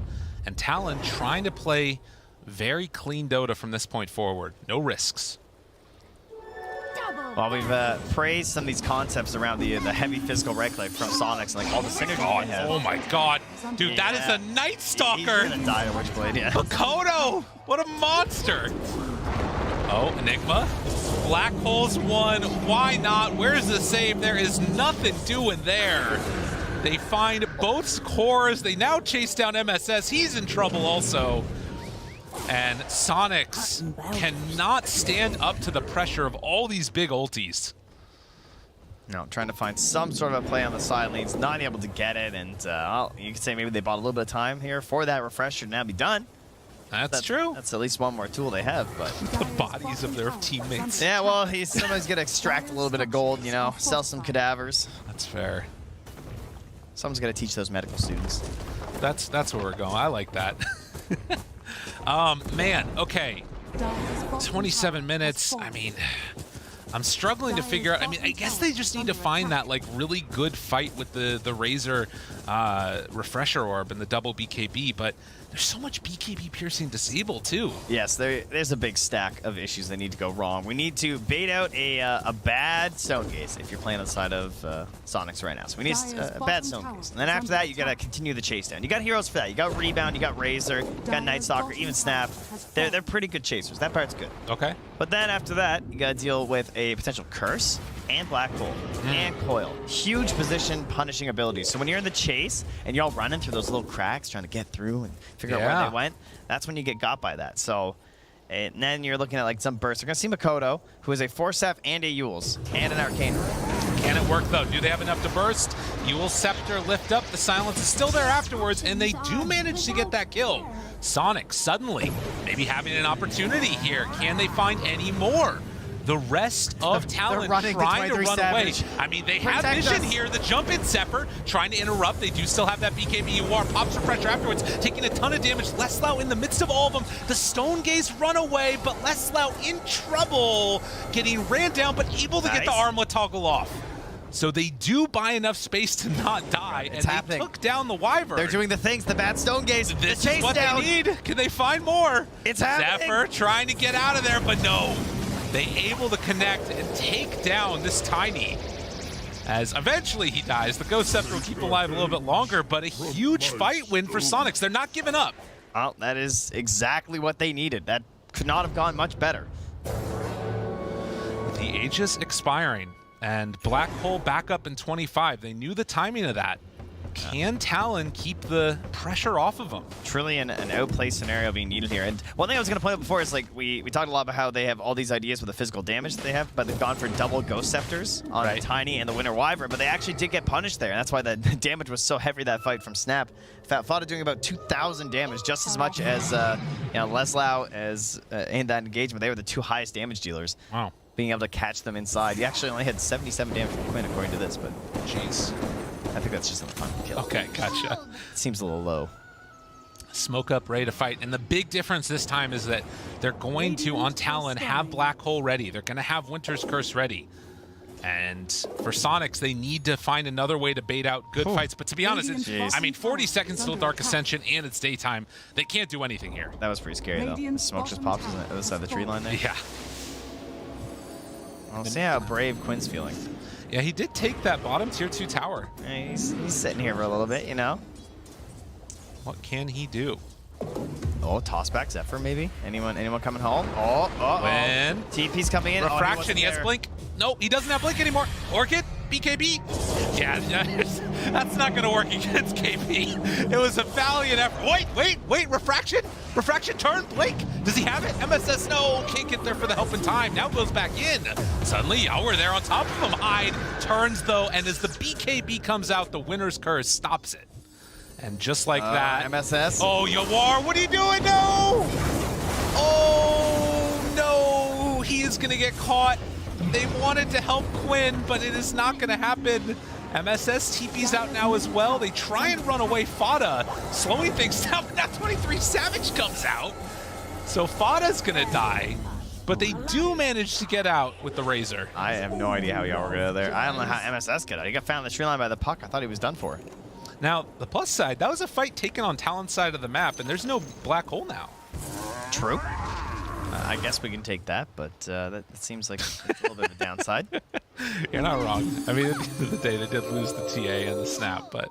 and Talon trying to play very clean Dota from this point forward. No risks. Double Well, we've praised some of these concepts around the heavy physical right click from Soniqs, and like all the synergy they have. Oh my god. Dude, that is a Night He's Stalker. gonna die to Witchblade, yeah. Makoto! What a monster! Oh, Enigma. Black Hole's one. Why not? Where's the save? There is nothing doing there. They find both cores. They now chase down MSS. He's in trouble also. And Soniqs cannot stand up to the pressure of all these big ultis. No, trying to find some sort of a play on the side lanes, not able to get it, and well, you could say maybe they bought a little bit of time here for that refresher to now be done. That's true. That's at least one more tool they have, but... The bodies of their teammates. Yeah, well, he's somebody's gonna extract a little bit of gold, you know, sell some cadavers. That's fair. Someone's gonna teach those medical students. That's where we're going. I like that. Man, okay. 27 minutes. I mean, I'm struggling to figure out. I mean, I guess they just need to find that like really good fight with the Razor refresher orb and the double BKB, but there's so much BKB piercing disable too. Yes, there's a big stack of issues that need to go wrong. We need to bait out a bad Stone Gaze if you're playing on the side of Soniqs right now. So we need a bad Stone Gaze. And then after that, you gotta continue the chase down. You got heroes for that. You got Rebound, you got Razor, you got Night Stalker, even Snap. They're pretty good chasers. That part's good. Okay. But then after that, you gotta deal with a potential Curse and Black Hole and Coil. Huge position punishing abilities. So when you're in the chase and you're all running through those little cracks trying to get through and figure out where they went, that's when you get got by that. So, and then you're looking at like some bursts. We're gonna see Makoto, who is a Force Staff and a Yules and an Arcane. Can it work though? Do they have enough to burst? Yule's Scepter lift up. The silence is still there afterwards, and they do manage to get that kill. Sonic suddenly maybe having an opportunity here. Can they find any more? The rest of Talon trying to run away. I mean, they have vision here. The jump in Zephyr trying to interrupt. They do still have that BKB war. Pops for pressure afterwards, taking a ton of damage. Leslau in the midst of all of them. The Stone Gaze run away, but Leslau in trouble. Getting ran down, but able to get the armlet toggle off. So they do buy enough space to not die, and they took down the Wyvern. They're doing the things, the bad Stone Gaze. This is what they need. Can they find more? It's happening. Zephyr trying to get out of there, but no. They able to connect and take down this Tiny. As eventually he dies. The Ghost Scepter will keep him alive a little bit longer, but a huge fight win for Soniqs. They're not giving up. Well, that is exactly what they needed. That could not have gone much better. With the Aegis expiring and Black Hole back up in 25, they knew the timing of that. Can Talon keep the pressure off of them? Truly an outplay scenario being needed here. And one thing I was going to point out before is like we talked a lot about how they have all these ideas with the physical damage that they have, but they've gone for double Ghost Scepters on the Tiny and the Winter Wyvern, but they actually did get punished there. And that's why the damage was so heavy that fight from Snap. Fada doing about 2,000 damage, just as much as Leslau as in that engagement. They were the two highest damage dealers. Wow. Being able to catch them inside. You actually only had 77 damage from Quinn according to this, but jeez. I think that's just a fun kill. Okay, gotcha. It seems a little low. Smoke up, ready to fight. And the big difference this time is that they're going to, on Talon, have Black Hole ready. They're going to have Winter's Curse ready. And for Soniqs, they need to find another way to bait out good fights. But to be honest, I mean, 40 seconds till Dark Ascension and it's daytime. They can't do anything here. That was pretty scary, though. The smoke just pops on the other side of the tree line there. Yeah. I'll see how brave Quinn's feeling. Yeah, he did take that bottom tier 2 tower. Yeah, he's sitting here for a little bit, you know. What can he do? Oh, toss back Zephyr maybe. Anyone coming home? Oh. When TP's coming in. Refraction, he has Blink. Nope, he doesn't have Blink anymore. Orchid, BKB. Yeah, that's not gonna work against KB. It was a valiant effort. Wait, Refraction? Refraction turn, Blink. Does he have it? MSS, no, can't get there for the help in time. Now goes back in. Suddenly, Yauer there on top of him. Hyde turns though, and as the BKB comes out, the Winter's Curse stops it. And just like that. MSS. Oh, Yawar, what are you doing? No! Oh, no! He is gonna get caught. They wanted to help Quinn, but it is not gonna happen. MSS TP's out now as well. They try and run away. Fada slowing things down, but now 23 Savage comes out. So Fada's gonna die, but they do manage to get out with the Razor. I have no idea how Yauer got out of there. I don't know how MSS got out. He got found on the tree line by the puck. I thought he was done for. Now, the plus side, that was a fight taken on Talon's side of the map, and there's no Black Hole now. True. I guess we can take that, but that seems like it's a little bit of a downside. You're not wrong. I mean, at the end of the day, they did lose the TA and the snap, but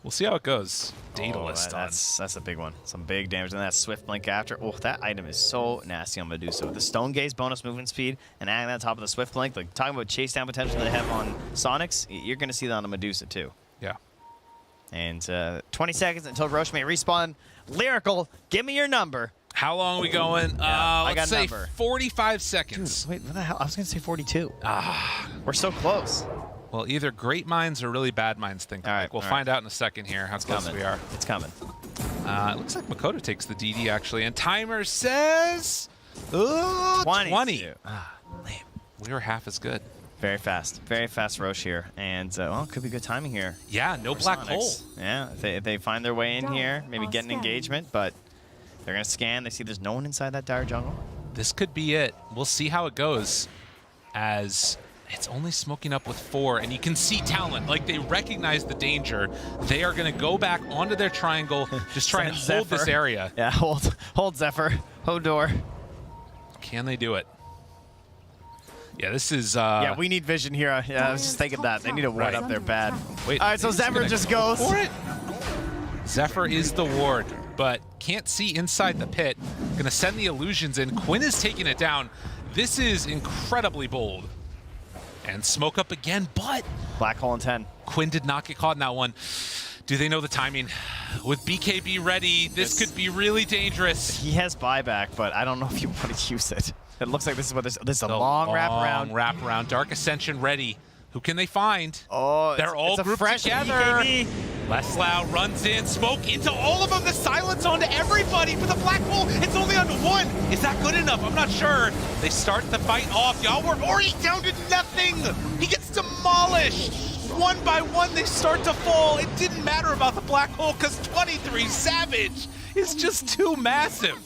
we'll see how it goes. Daedalus that's a big one. Some big damage, and that Swift Blink after. Oh, that item is so nasty on Medusa. With the Stone Gaze bonus movement speed and adding that on top of the Swift Blink, like talking about chase down potential that they have on Soniqs, you're going to see that on a Medusa too. Yeah. And 20 seconds until Roche may respawn. Lyrical, give me your number. How long are we going? Let's say 45 seconds. Dude, wait, what the hell? I was going to say 42. We're so close. Well, either great minds or really bad minds think All right, alike. We'll find out in a second here how close we are. It's coming. It looks like Makoto takes the DD, actually. And timer says... Ooh, 20. Lame. We were half as good. Very fast. Very fast Roche here. And, well, could be good timing here. Yeah, no black hole. Yeah, if they find their way in here, maybe get an engagement, but they're going to scan. They see there's no one inside that dire jungle. This could be it. We'll see how it goes as it's only smoking up with 4, and you can see Talon, like they recognize the danger. They are going to go back onto their triangle, just try and hold this area. Yeah, hold Zephyr, hold door. Can they do it? Yeah, this is... yeah, we need vision here. Yeah, I was just thinking that. They need a ward up there bad. Wait, all right, so Zephyr just goes. For it. Zephyr is the ward, but can't see inside the pit. Gonna send the illusions in. Quinn is taking it down. This is incredibly bold. And smoke up again, but... Black hole in 10. Quinn did not get caught in that one. Do they know the timing? With BKB ready, this could be really dangerous. He has buyback, but I don't know if you want to use it. It looks like this is what this is a long wraparound. Wraparound. Dark Ascension ready. Who can they find? Oh, they're all it's a grouped fresh together. BKB. Leslau runs in, smoke into all of them, the silence onto everybody. For the black hole, it's only onto 1. Is that good enough? I'm not sure. They start the fight off. Y'all were already down to nothing. He gets demolished. 1 by 1, they start to fall. It didn't matter about the black hole because 23 Savage is just too massive.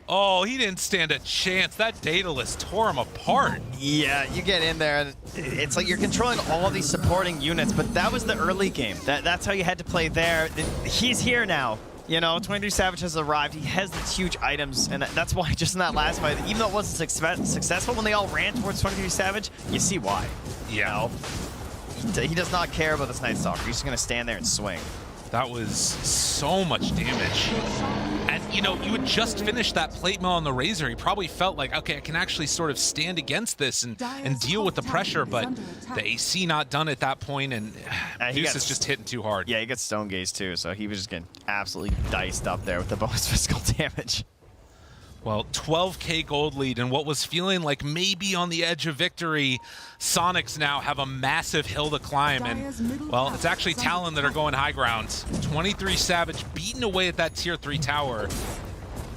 Oh, he didn't stand a chance. That Daedalus tore him apart. Yeah, you get in there, and it's like you're controlling all these supporting units, but that was the early game. That's how you had to play there. He's here now. You know, 23 Savage has arrived. He has these huge items, and that's why just in that last fight, even though it wasn't successful when they all ran towards 23 Savage, you see why. Yeah. You know? He does not care about this Night Stalker. He's just going to stand there and swing. That was so much damage. And, you know, you had just finished that plate mill on the Razor. He probably felt like, okay, I can actually sort of stand against this and deal with the pressure, but the AC not done at that point, and Deuce is just hitting too hard. Yeah, he got Stone Gaze too, so he was just getting absolutely diced up there with the bonus physical damage. Well, 12K gold lead, and what was feeling like maybe on the edge of victory, Soniqs now have a massive hill to climb, and, well, it's actually Talon that are going high ground. 23 Savage beating away at that tier 3 tower,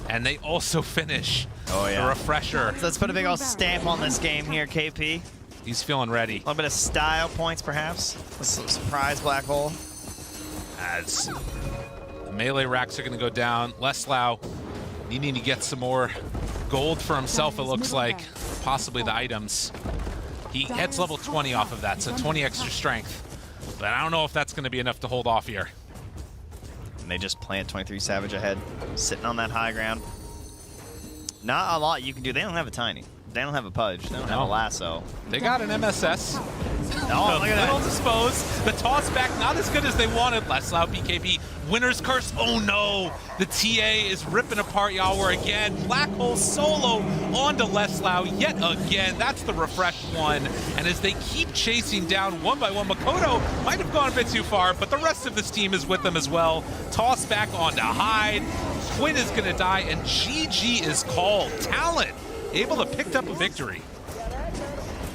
and they also finish the refresher. So let's put a big old stamp on this game here, KP. He's feeling ready. A little bit of style points, perhaps. A surprise black hole. As the melee racks are going to go down, Leslau needing to get some more gold for himself, it looks like. Possibly the items. He gets level 20 off of that, so 20 extra strength. But I don't know if that's going to be enough to hold off here. And they just plant 23 Savage ahead, sitting on that high ground. Not a lot you can do. They don't have a Tiny. They don't have a Pudge. They don't have a Lasso. They got an MSS. Oh, look at that. Disposed. The toss back, not as good as they wanted. Leslau, BKB, Winner's Curse. Oh no! The TA is ripping apart Yawar again. Black Hole solo onto Leslau yet again. That's the refresh one. And as they keep chasing down 1 by 1, Makoto might have gone a bit too far, but the rest of this team is with them as well. Toss back onto Hyde. Quinn is gonna die, and GG is called. Talon able to pick up a victory.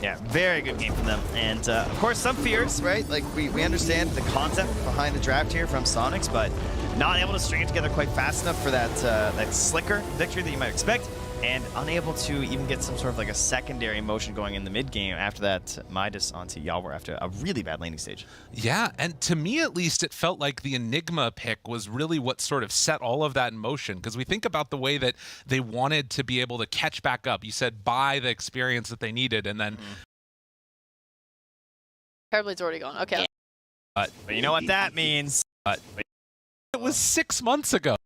Yeah, very good game from them. And of course, some fears, right? Like we understand the concept behind the draft here from Soniqs, but not able to string it together quite fast enough for that that slicker victory that you might expect, and unable to even get some sort of like a secondary motion going in the mid game after that Midas onto Yawar after a really bad laning stage. Yeah, and to me at least, it felt like the Enigma pick was really what sort of set all of that in motion, because we think about the way that they wanted to be able to catch back up. You said buy the experience that they needed, and then... Terrorblade's already gone. Okay. But you know what that means. It was 6 months ago.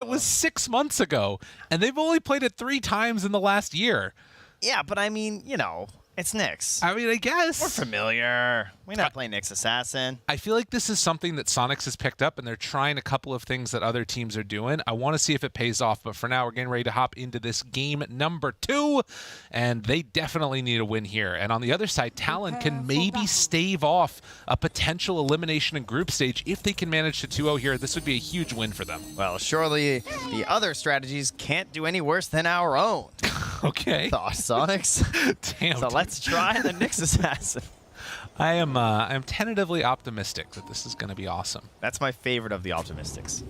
It was 6 months ago, and they've only played it 3 times in the last year. Yeah, but I mean, you know, it's Nyx. I mean, I guess. We're familiar. We're not playing Nyx Assassin. I feel like this is something that Soniqs has picked up, and they're trying a couple of things that other teams are doing. I want to see if it pays off, but for now, we're getting ready to hop into this game number 2, and they definitely need a win here. And on the other side, Talon can maybe stave off a potential elimination in group stage if they can manage to 2-0 here. This would be a huge win for them. Well, surely the other strategies can't do any worse than our own. Okay. The Soniqs. Damn. So let's try the Nyx Assassin. I'm tentatively optimistic that this is going to be awesome. That's my favorite of the optimistics.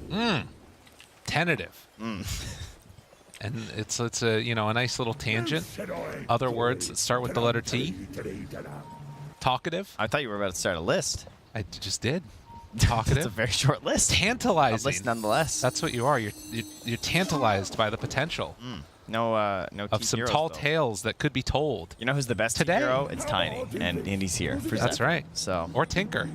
Tentative. And it's a a nice little tangent. Other words that start with the letter T. Talkative. I thought you were about to start a list. I just did. Talkative. It's a very short list. Tantalizing. A list nonetheless. That's what you are. You're tantalized by the potential No of some tall tales that could be told. You know who's the best Today. hero? It's Tiny, and he's here. That's right. So, Or Tinker.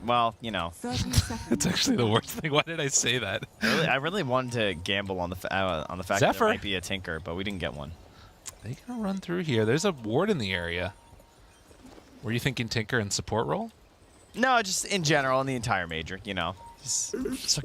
well, you know, It's actually the worst thing. Why did I say that? I really wanted to gamble on the fact that Zephyr. it might be a Tinker, but we didn't get one. They gonna run through here. There's a ward in the area. Were you thinking Tinker and support role? No, just in general, in the entire major, you know. Just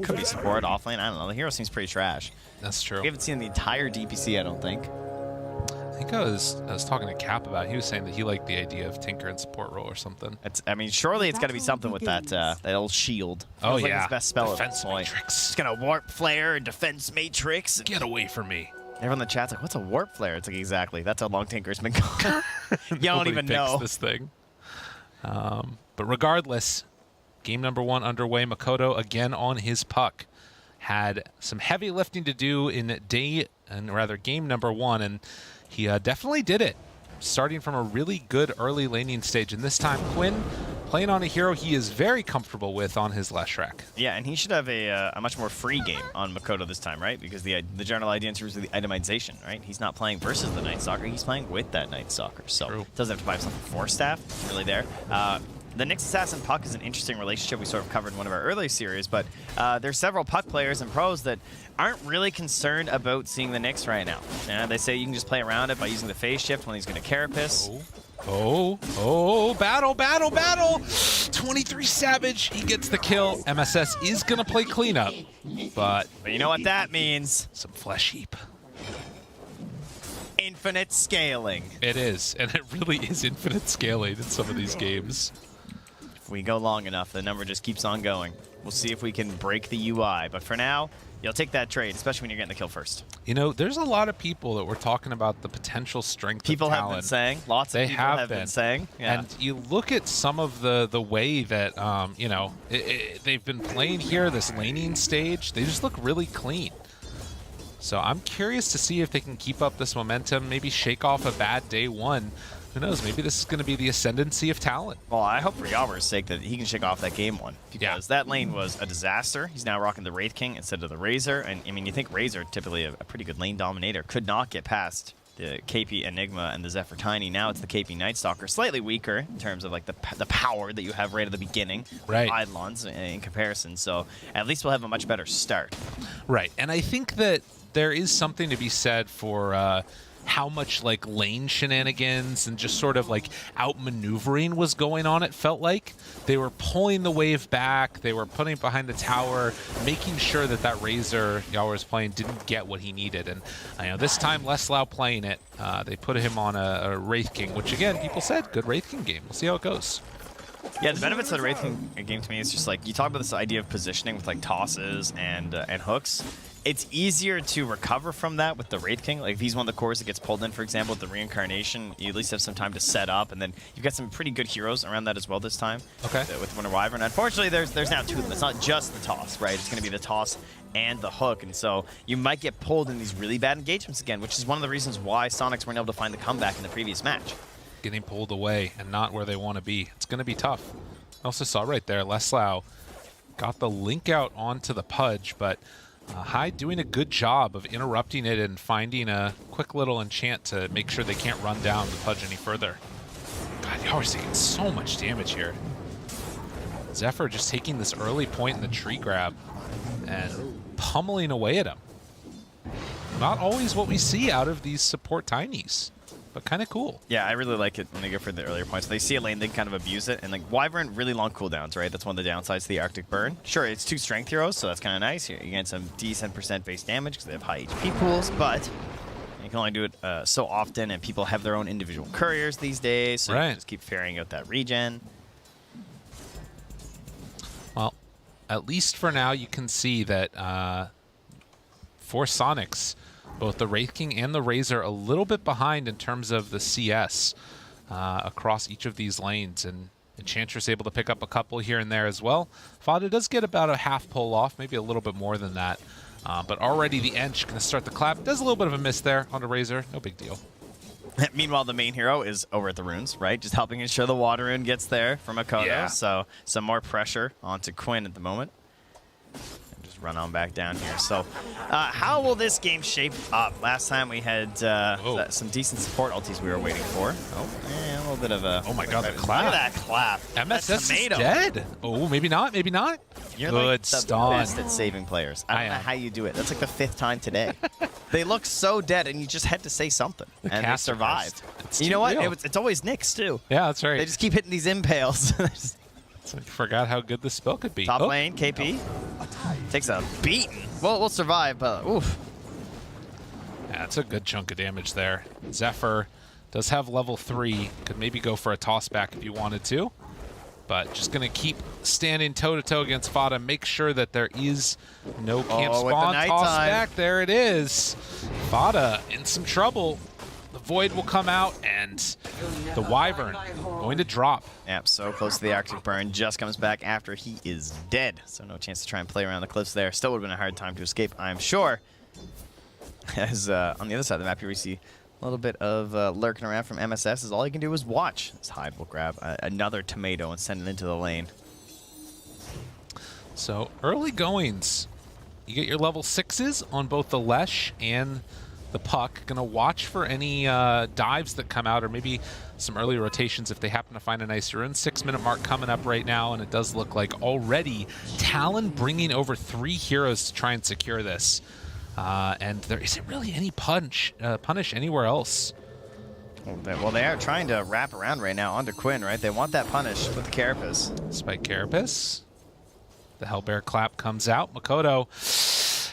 could be support, offlane, I don't know. The hero seems pretty trash. That's true. We haven't seen the entire DPC, I don't think. I think I was talking to Cap about it. He was saying that he liked the idea of Tinker and support role or something. I mean, surely it's got to be something with that old shield. Oh, Feels like yeah. his best spell at Defense this point. matrix. It's gonna warp flare and defense matrix. Get away from me. Everyone in the chat's like, "What's a warp flare?" It's like, exactly. That's how long Tinker's been going. You don't even know this thing. But regardless, game number 1 underway. Makoto again on his puck. Had some heavy lifting to do in game number 1, and he definitely did it, starting from a really good early laning stage. And this time, Quinn playing on a hero he is very comfortable with on his Leshrac. Yeah, and he should have a much more free game on Makoto this time, right? Because the general idea in terms of the itemization, right? He's not playing versus the Night Stalker, he's playing with that Night Stalker. So True. doesn't have to buy himself a 4-staff, really there. The Nyx Assassin puck is an interesting relationship we sort of covered in one of our earlier series, but there's several puck players and pros that aren't really concerned about seeing the Nyx right now. They say you can just play around it by using the phase shift when he's going to Carapace. Battle, battle, battle! 23 Savage, he gets the kill. MSS is going to play cleanup, but you know what that means? some flesh heap. Infinite scaling. It is, and it really is infinite scaling in some of these games. If we go long enough, the number just keeps on going. We'll see if we can break the UI, but for now, you'll take that trade, especially when you're getting the kill first. You know, there's a lot of people that were talking about the potential strength People of have Talon. been saying. Lots of They people have been saying. Yeah. And you look at some of the way that, they've been playing here, this laning stage, they just look really clean. So I'm curious to see if they can keep up this momentum, maybe shake off a bad day 1. Who knows, maybe this is going to be the ascendancy of Talon. Well, I hope for Yawer's sake that he can shake off that game 1. Because that lane was a disaster. He's now rocking the Wraith King instead of the Razor. And, I mean, you think Razor, typically a pretty good lane dominator, could not get past the KP Enigma and the Zephyr Tiny. Now it's the KP Night Stalker. Slightly weaker in terms of, like, the power that you have right at the beginning. Right. Eidolons in comparison. So at least we'll have a much better start. Right, and I think that there is something to be said for how much like lane shenanigans and just sort of like outmaneuvering was going on. It felt like they were pulling the wave back, they were putting it behind the tower, making sure that that Razor Yawer was playing didn't get what he needed. And this time Leslau playing it, they put him on a Wraith King, which again people said good Wraith King game. We'll see how it goes. Yeah, the benefits of the Wraith King game to me is just like you talk about this idea of positioning with like tosses and hooks. It's easier to recover from that with the Wraith King. Like if he's one of the cores that gets pulled in, for example, with the Reincarnation, you at least have some time to set up, and then you've got some pretty good heroes around that as well this time. Okay. With Winter Wyvern. Unfortunately, there's now 2 of them. It's not just the toss, right? It's going to be the toss and the hook, and so you might get pulled in these really bad engagements again, which is one of the reasons why Soniqs weren't able to find the comeback in the previous match. Getting pulled away and not where they want to be. It's going to be tough. I also saw right there, Leslau got the link out onto the Pudge, but Hyde doing a good job of interrupting it and finding a quick little enchant to make sure they can't run down the Pudge any further. God, Yawer's taking so much damage here. Zephyr just taking this early point in the tree grab and pummeling away at him. Not always what we see out of these support Tinies, but kind of cool. Yeah, I really like it when they go for the earlier points. They see a lane, they can kind of abuse it. And like Wyvern, really long cooldowns, right? That's one of the downsides to the Arctic Burn. Sure, it's 2 strength heroes, so that's kind of nice. You get some decent % base damage because they have high HP pools, but you can only do it so often, and people have their own individual couriers these days, so you can just keep ferrying out that regen. Well, at least for now, you can see that for Soniqs, both the Wraith King and the Razor a little bit behind in terms of the CS across each of these lanes, and Enchantress able to pick up a couple here and there as well. Fada does get about a half pull off, maybe a little bit more than that, but already the Ench going to start the clap. Does a little bit of a miss there on the Razor, no big deal. Meanwhile, the main hero is over at the runes, right? Just helping ensure the water rune gets there from Makoto. Yeah. So some more pressure onto Quinn at the moment. Run on back down here. So how will this game shape up? Last time we had some decent support ultis we were waiting for. Oh, a little bit of a... Oh my god, the clap. Look at that clap. MSS is dead. Oh, maybe not, maybe not. You're Good like the stun. best at saving players. I don't know how you do it. That's like the 5th time today. They look so dead, and you just had to say something. And they survived. You know what? It's always Nyx, too. Yeah, that's right. They just keep hitting these impales. I forgot how good this spell could be. Top lane, KP. Takes a beating. Well, we'll survive, but oof. Yeah, that's a good chunk of damage there. Zephyr does have level 3. Could maybe go for a toss back if you wanted to. But just going to keep standing toe-to-toe against Fada. Make sure that there is no camp spawn. Toss back. There it is. Fada in some trouble. The Void will come out, and the Wyvern going to drop. Yep, so close to the Arctic Burn. Just comes back after he is dead. So no chance to try and play around the cliffs there. Still would have been a hard time to escape, I'm sure. As on the other side of the map here, we see a little bit of lurking around from MSS. As all he can do is watch. This Hyde will grab another tomato and send it into the lane. So early goings. You get your level 6s on both the Lesh and the Puck. Gonna watch for any dives that come out, or maybe some early rotations if they happen to find a nice rune. 6-minute mark coming up right now, and it does look like already Talon bringing over 3 heroes to try and secure this. And there isn't really any punish anywhere else. Well, they are trying to wrap around right now onto Quinn, right? They want that punish with the Carapace. Spike Carapace. The Hellbear clap comes out. Makoto,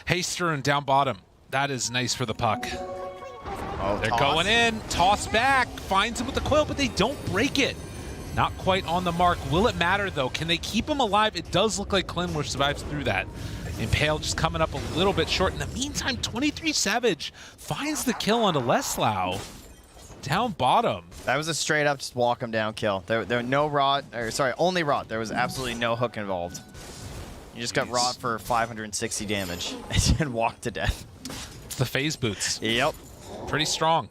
Haster, and down bottom. That is nice for the Puck. Oh, they're going in. Toss back. Finds him with the coil, but they don't break it. Not quite on the mark. Will it matter, though? Can they keep him alive? It does look like Clinwish survives through that. Impale just coming up a little bit short. In the meantime, 23 Savage finds the kill onto Leslau. Down bottom. That was a straight up just walk him down kill. There were no rod, or sorry, only rod. There was absolutely no hook involved. You just got rod for 560 damage and walked to death. It's the phase boots. Yep. Pretty strong.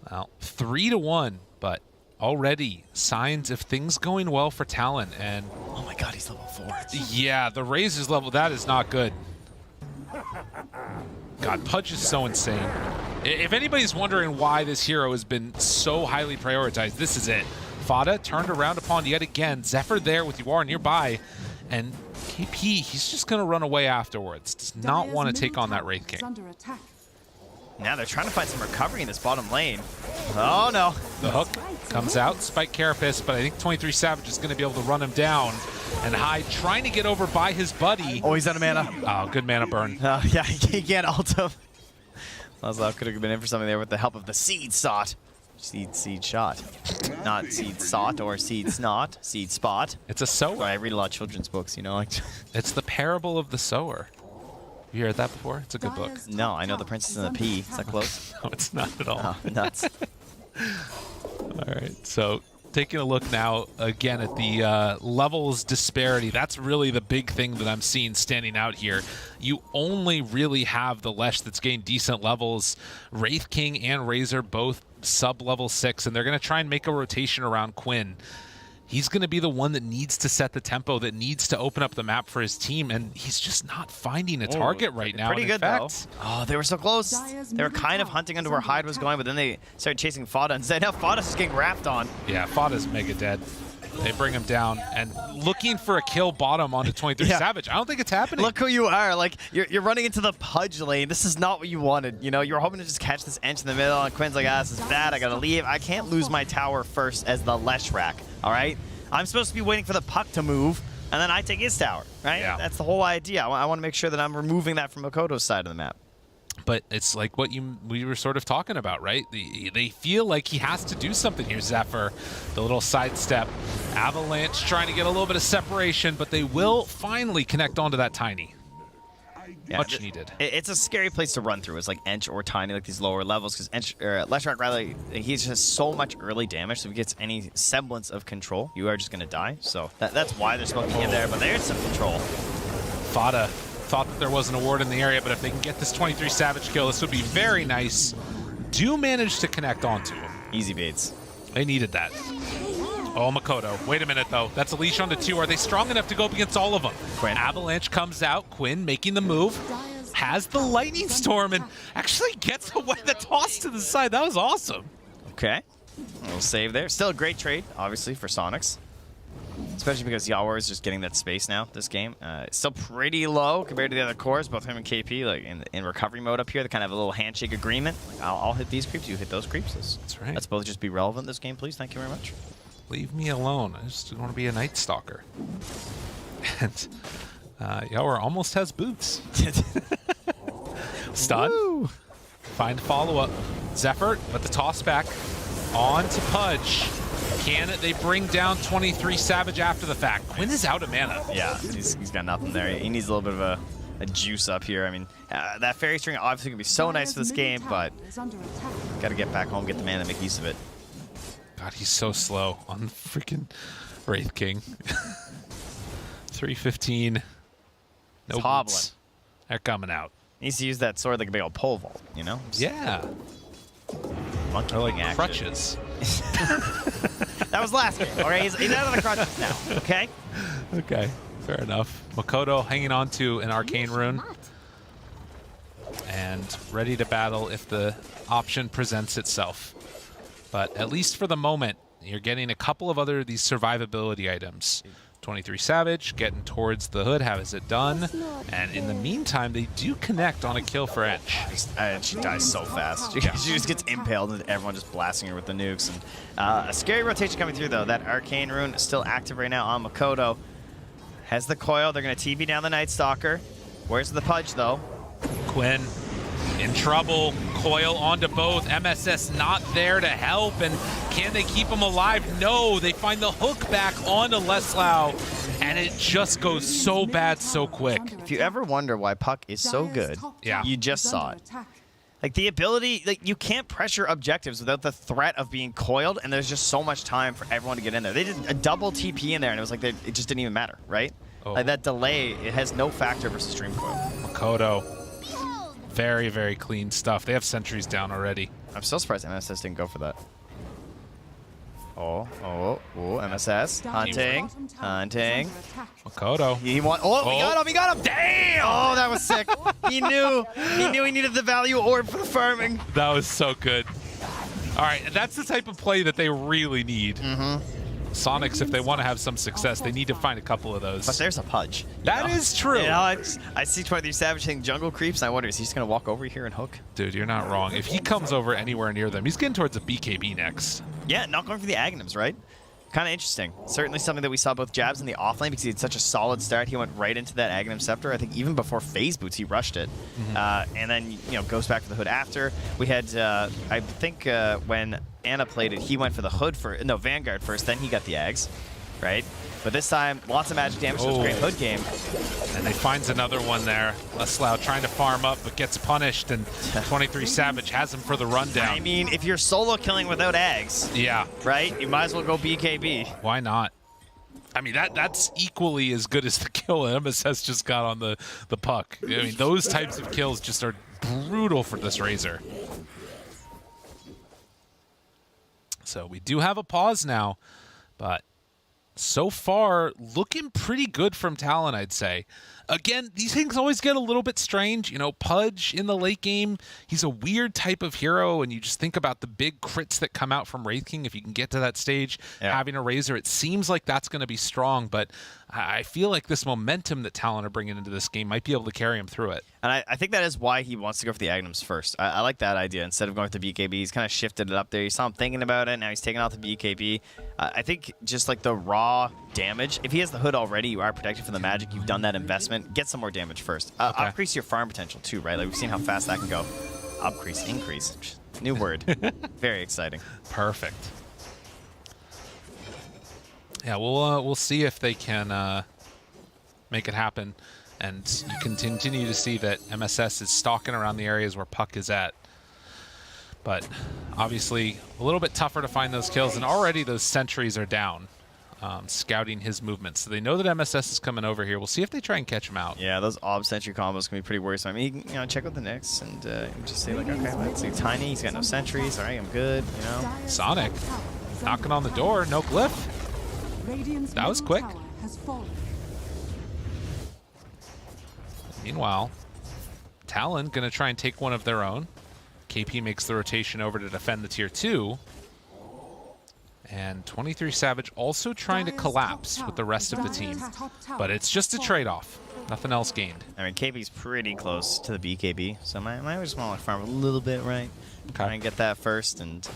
Well, 3-1, but already signs of things going well for Talon. And oh my god, he's level 4. Yeah, the Razor's level, that is not good. God, Pudge is so insane. If anybody's wondering why this hero has been so highly prioritized, this is it. Fada turned around upon yet again. Zephyr there with Yuar nearby. And KP, he's just going to run away afterwards. Does not want to take on that Wraith King. Now they're trying to find some recovery in this bottom lane. Oh no. The hook comes out. Spike Carapace, but I think 23 Savage is going to be able to run him down. And Hyde trying to get over by his buddy. Oh, he's out of mana. Oh, good mana burn. Yeah, he can't ult him. Laszlo could have been in for something there with the help of the Seed Sot. Seed Shot. Not Seed Sot or Seed Snot. Seed Spot. It's a sower. Sorry, I read a lot of children's books, you know. Like it's the parable of the sower. You heard that before? It's a good book. No, I know The Princess and the Pea. Is that close? No, it's not at all. Oh, nuts. All right, so taking a look now again at the levels disparity. That's really the big thing that I'm seeing standing out here. You only really have the Lesh that's gained decent levels. Wraith King and Razor both sub-level 6, and they're going to try and make a rotation around Quinn. He's going to be the one that needs to set the tempo, that needs to open up the map for his team, and he's just not finding a target right now. Pretty good, though. Oh, they were so close. They were kind of hunting into where Hyde was going, but then they started chasing Fada instead. Now Fada's just getting wrapped on. Yeah, Fada's mega dead. They bring him down and looking for a kill bottom onto 23 Savage. I don't think it's happening. Look who you are. Like, you're running into the Pudge lane. This is not what you wanted. You know, you're hoping to just catch this Ench in the middle, and Quinn's like, ah, this is bad. I gotta leave. I can't lose my tower first as the Leshrac, all right? I'm supposed to be waiting for the puck to move, and then I take his tower, right? Yeah. That's the whole idea. I want to make sure that I'm removing that from Makoto's side of the map. But it's like what we were sort of talking about, right? They feel like he has to do something here. Zephyr, the little sidestep. Avalanche trying to get a little bit of separation, but they will finally connect onto that Tiny. Yeah, Much needed. It's a scary place to run through. It's like Ench or Tiny, like these lower levels, because Leshrac, rather, he's just so much early damage, so if he gets any semblance of control, you are just going to die. So that's why they're smoking in there, but there's some control. Fada thought that there was an award in the area, but if they can get this 23 Savage kill, this would be very nice. Do manage to connect onto him. Easy baits. They needed that. Oh, Makoto. Wait a minute, though. That's a leash onto 2. Are they strong enough to go up against all of them? Quinn. Avalanche comes out. Quinn making the move. Has the Lightning Storm and actually gets away the toss to the side. That was awesome. Okay. A little save there. Still a great trade, obviously, for Soniqs. Especially because Yawar is just getting that space now, this game. It's still pretty low compared to the other cores, both him and KP, like in recovery mode up here. They kind of have a little handshake agreement. Like, I'll hit these creeps, you hit those creeps. That's right. Let's both just be relevant this game, please. Thank you very much. Leave me alone. I just want to be a Night Stalker. And Yawar almost has boots. Stun. Woo. Find follow-up. Zephyr, but the toss back on to Pudge. Can it? They bring down 23 Savage after the fact. Quinn is out of mana. Yeah, he's got nothing there. He needs a little bit of a juice up here. I mean, that fairy string obviously can be so nice for this game, but got to get back home, get the mana, make use of it. God, he's so slow on freaking Wraith King. 315. No hobbling. boots. They're coming out. Needs to use that sword like a big old pole vault, you know? Yeah. Monkey Or like action. crutches. That was last game. All right, he's out of the crutches now. Okay. Okay, fair enough. Makoto hanging on to an arcane rune. And ready to battle if the option presents itself. But at least for the moment, you're getting a couple of other these survivability items. 23 Savage getting towards the hood. How is it done? And in the meantime, they do connect on a kill for Ench. And she dies so fast. She just gets impaled and everyone just blasting her with the nukes. And a scary rotation coming through, though. That arcane rune is still active right now on Makoto. Has the coil. They're going to TB down the Night Stalker. Where's the Pudge, though? Quinn in trouble. Coil onto both. MSS not there to help. And can they keep him alive? No. They find the hook back onto Leslau. And it just goes so bad so quick. If you ever wonder why Puck is so good, you just saw it. Like, the ability, like, you can't pressure objectives without the threat of being coiled, and there's just so much time for everyone to get in there. They did a double TP in there, and it was like it just didn't even matter, right? Oh. Like, that delay, it has no factor versus Stream Coil. Makoto. Very, very clean stuff. They have sentries down already. I'm so surprised MSS didn't go for that. Oh, MSS. Hunting. Makoto. He got him. Damn! Oh, that was sick. He knew he needed the value orb for the farming. That was so good. All right, that's the type of play that they really need. Soniqs, if they want to have some success, they need to find a couple of those. But there's a Pudge. That is true. You know, I see 23 Savage hitting jungle creeps, and I wonder, is he just going to walk over here and hook? Dude, you're not wrong. If he comes over anywhere near them, he's getting towards a BKB next. Yeah, not going for the Aghanims, right? Kind of interesting. Certainly something that we saw both Jabs in the offlane because he had such a solid start. He went right into that Aghanim Scepter. I think even before phase boots, he rushed it. And then, goes back for the hood after. We had, I think when Anna played it, he went for the hood Vanguard first, then he got the Ags, right? But this time, lots of magic damage, so it's a great hood game. And he finds another one there. Leslau trying to farm up, but gets punished, and 23 Savage has him for the rundown. I mean, if you're solo killing without Ags, yeah, right, you might as well go BKB. Why not? I mean, that's equally as good as the kill MSS just got on the puck. I mean, those types of kills just are brutal for this Razor. So we do have a pause now, but so far, looking pretty good from Talon, I'd say. Again, these things always get a little bit strange. You know, Pudge in the late game, he's a weird type of hero, and you just think about the big crits that come out from Wraith King if you can get to that stage. Having a Razor, it seems like that's going to be strong, but I feel like this momentum that Talon are bringing into this game might be able to carry him through it. And I think that is why he wants to go for the Agnums first. I like that idea. Instead of going with the BKB, he's kind of shifted it up there. You saw him thinking about it. Now he's taking out the BKB. I think just like the raw damage, if he has the hood already, you are protected from the magic. You've done that investment. Get some more damage first. Increase your farm potential too, right? Like we've seen how fast that can go. Increase. New word. Very exciting. Perfect. Yeah, we'll see if they can make it happen. And you can continue to see that MSS is stalking around the areas where Puck is at. But obviously a little bit tougher to find those kills, and already those sentries are down, scouting his movements. So they know that MSS is coming over here. We'll see if they try and catch him out. Yeah, those ob sentry combos can be pretty worrisome. I mean, you know, check out the Nyx and just say like, okay, let's see, Tiny, he's got no sentries. All right, I'm good. You know, Sonic knocking on the door, no glyph. That was quick. Meanwhile, Talon gonna try and take one of their own. KP makes the rotation over to defend the tier 2. And 23 Savage also trying to collapse with the rest of the team. But it's just a trade-off. Nothing else gained. I mean, KP's pretty close to the BKB, so I just want to farm a little bit, right? Try and get that first. And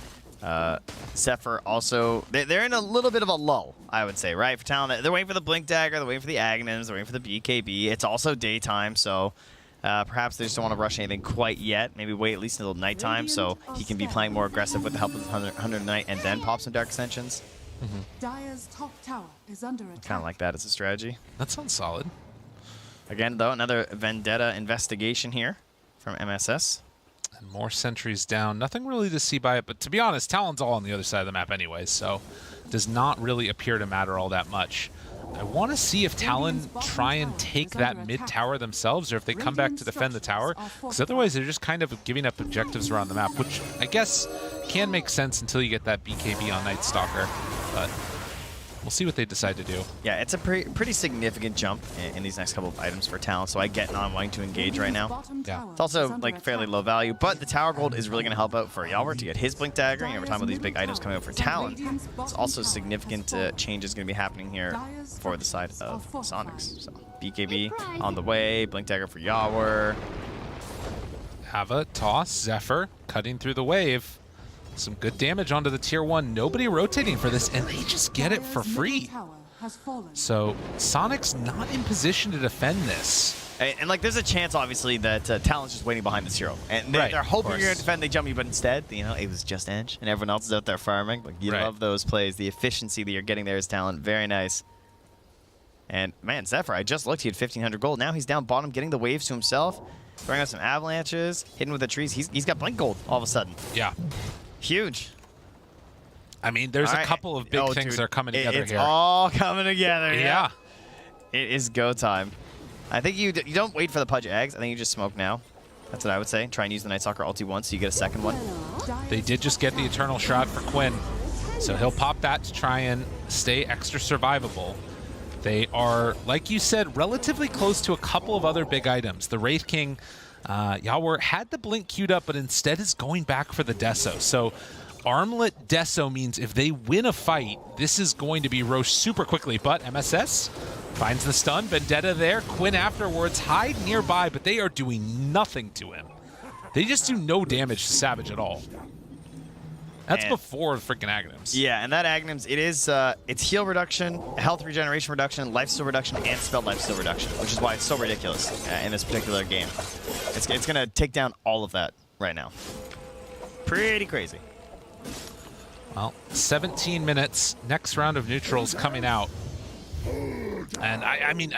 Zephyr also, they're in a little bit of a lull, I would say, right? For Talon, they're waiting for the Blink Dagger, they're waiting for the Agnums, they're waiting for the BKB. It's also daytime, so perhaps they just don't want to rush anything quite yet. Maybe wait at least until nighttime so he can be playing more aggressive with the help of 100 Knight and then pop some Dark Ascensions. Dire's top tower is under attack. Kind of like that as a strategy. That sounds solid. Again, though, another Vendetta investigation here from MSS. And more sentries down. Nothing really to see by it, but to be honest, Talon's all on the other side of the map anyway, so does not really appear to matter all that much. I want to see if Talon try and take that mid tower themselves, or if they come back to defend the tower, because otherwise they're just kind of giving up objectives around the map, which I guess can make sense until you get that BKB on Night Stalker, but we'll see what they decide to do. Yeah, it's a pretty significant jump in these next couple of items for Talon, so I get not wanting to engage right now. Yeah. It's also like fairly low value, but the tower gold is really going to help out for Yalwar to get his Blink Dagger. You know, we're talking about these big items coming out for Talon. It's also significant changes going to be happening here for the side of Soniqs. So BKB on the way, Blink Dagger for Yalwar. Have a toss, Zephyr cutting through the wave. Some good damage onto the tier 1. Nobody rotating for this, and they just get it for free. So Soniqs not in position to defend this. And like, there's a chance, obviously, that Talon's just waiting behind this hero. And they're hoping you're going to defend, they jump you, but instead, you know, it was just Edge, and everyone else is out there farming. Like, you love those plays. The efficiency that you're getting there is Talon. Very nice. And, man, Zephyr, I just looked. He had 1,500 gold. Now he's down bottom, getting the waves to himself, throwing out some avalanches, hitting with the trees. He's got Blink Gold all of a sudden. Yeah. Huge. I mean, there's a couple of big things that are coming together it's here. It's all coming together. Yeah. It is go time. I think you don't wait for the Pudge eggs. I think you just smoke now. That's what I would say. Try and use the Night Stalker ulti once so you get a second one. They did just get the Eternal Shroud for Quinn, so he'll pop that to try and stay extra survivable. They are, like you said, relatively close to a couple of other big items. The Wraith King, Yalwar had the Blink queued up, but instead is going back for the Deso. So Armlet Deso means if they win a fight, this is going to be Roche super quickly. But MSS finds the stun. Vendetta there. Quinn afterwards. Hide nearby, but they are doing nothing to him. They just do no damage to Savage at all. That's before freaking Agnums. Yeah, and that Agnums, it is it's heal reduction, health regeneration reduction, lifesteal reduction, and spell lifesteal reduction, which is why it's so ridiculous in this particular game. It's going to take down all of that right now. Pretty crazy. Well, 17 minutes. Next round of neutrals coming out. And I mean,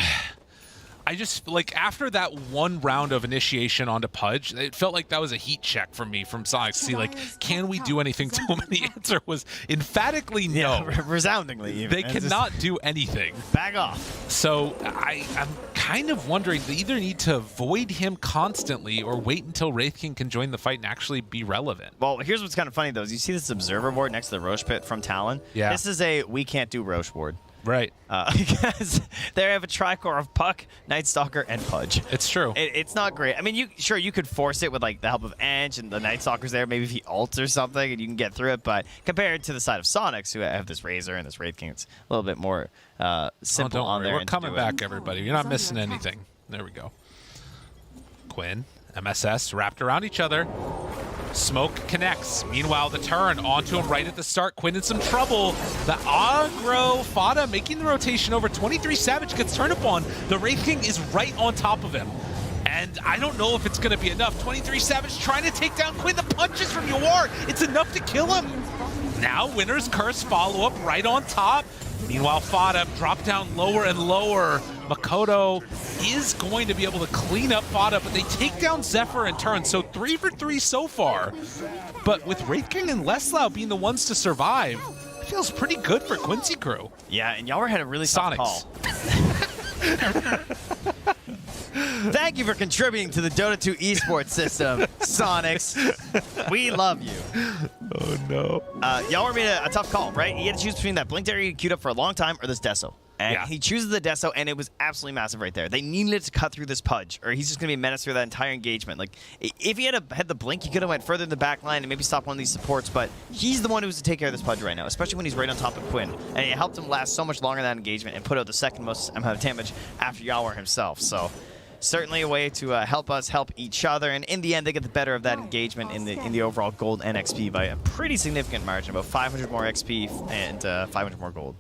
I just, like, after that one round of initiation onto Pudge, it felt like that was a heat check for me from Sonic to see, like, can we do anything to him? And the answer was emphatically no. Yeah, resoundingly even. They cannot do anything. Back off. So I'm kind of wondering, they either need to avoid him constantly or wait until Wraith King can join the fight and actually be relevant. Well, here's what's kind of funny, though. Is you see this observer board next to the Roche pit from Talon? Yeah. This is a we can't do Roche board. Right. Because they have a tricore of Puck, Night Stalker, and Pudge. It's true. It's not great. I mean, you could force it with like the help of Ange and the Night Stalker's there. Maybe if he ults or something, and you can get through it. But compared to the side of Soniqs, who have this Razor and this Wraith King, it's a little bit more simple on there. We're coming back, everybody. You're not missing anything. There we go. Quinn, MSS wrapped around each other. Smoke connects. Meanwhile, the turn onto him right at the start. Quinn in some trouble. The aggro Fada making the rotation over. 23 Savage gets turned upon. The Wraith King is right on top of him. And I don't know if it's going to be enough. 23 Savage trying to take down Quinn. The punches from Yawar. It's enough to kill him. Now Winner's Curse follow-up right on top. Meanwhile, Fada dropped down lower and lower. Makoto is going to be able to clean up Fada, but they take down Zephyr in turn, so 3 for 3 so far. But with Wraith King and Leslau being the ones to survive, it feels pretty good for Quincy crew. Yeah, and Yawar had a really tough call. Thank you for contributing to the Dota 2 esports system, Soniqs. We love you. Oh, no. Yawar made a tough call, right? He had to choose between that Blink Dagger he queued up for a long time or this Deso. And he chooses the Deso, and it was absolutely massive right there. They needed it to cut through this Pudge, or he's just going to be a menace through that entire engagement. Like, if he had the Blink, he could have went further in the back line and maybe stopped one of these supports, but he's the one who's to take care of this Pudge right now, especially when he's right on top of Quinn. And it helped him last so much longer in that engagement and put out the second most amount of damage after Yawar himself. So certainly a way to help us help each other, and in the end, they get the better of that engagement in the overall gold and XP by a pretty significant margin, about 500 more XP and 500 more gold.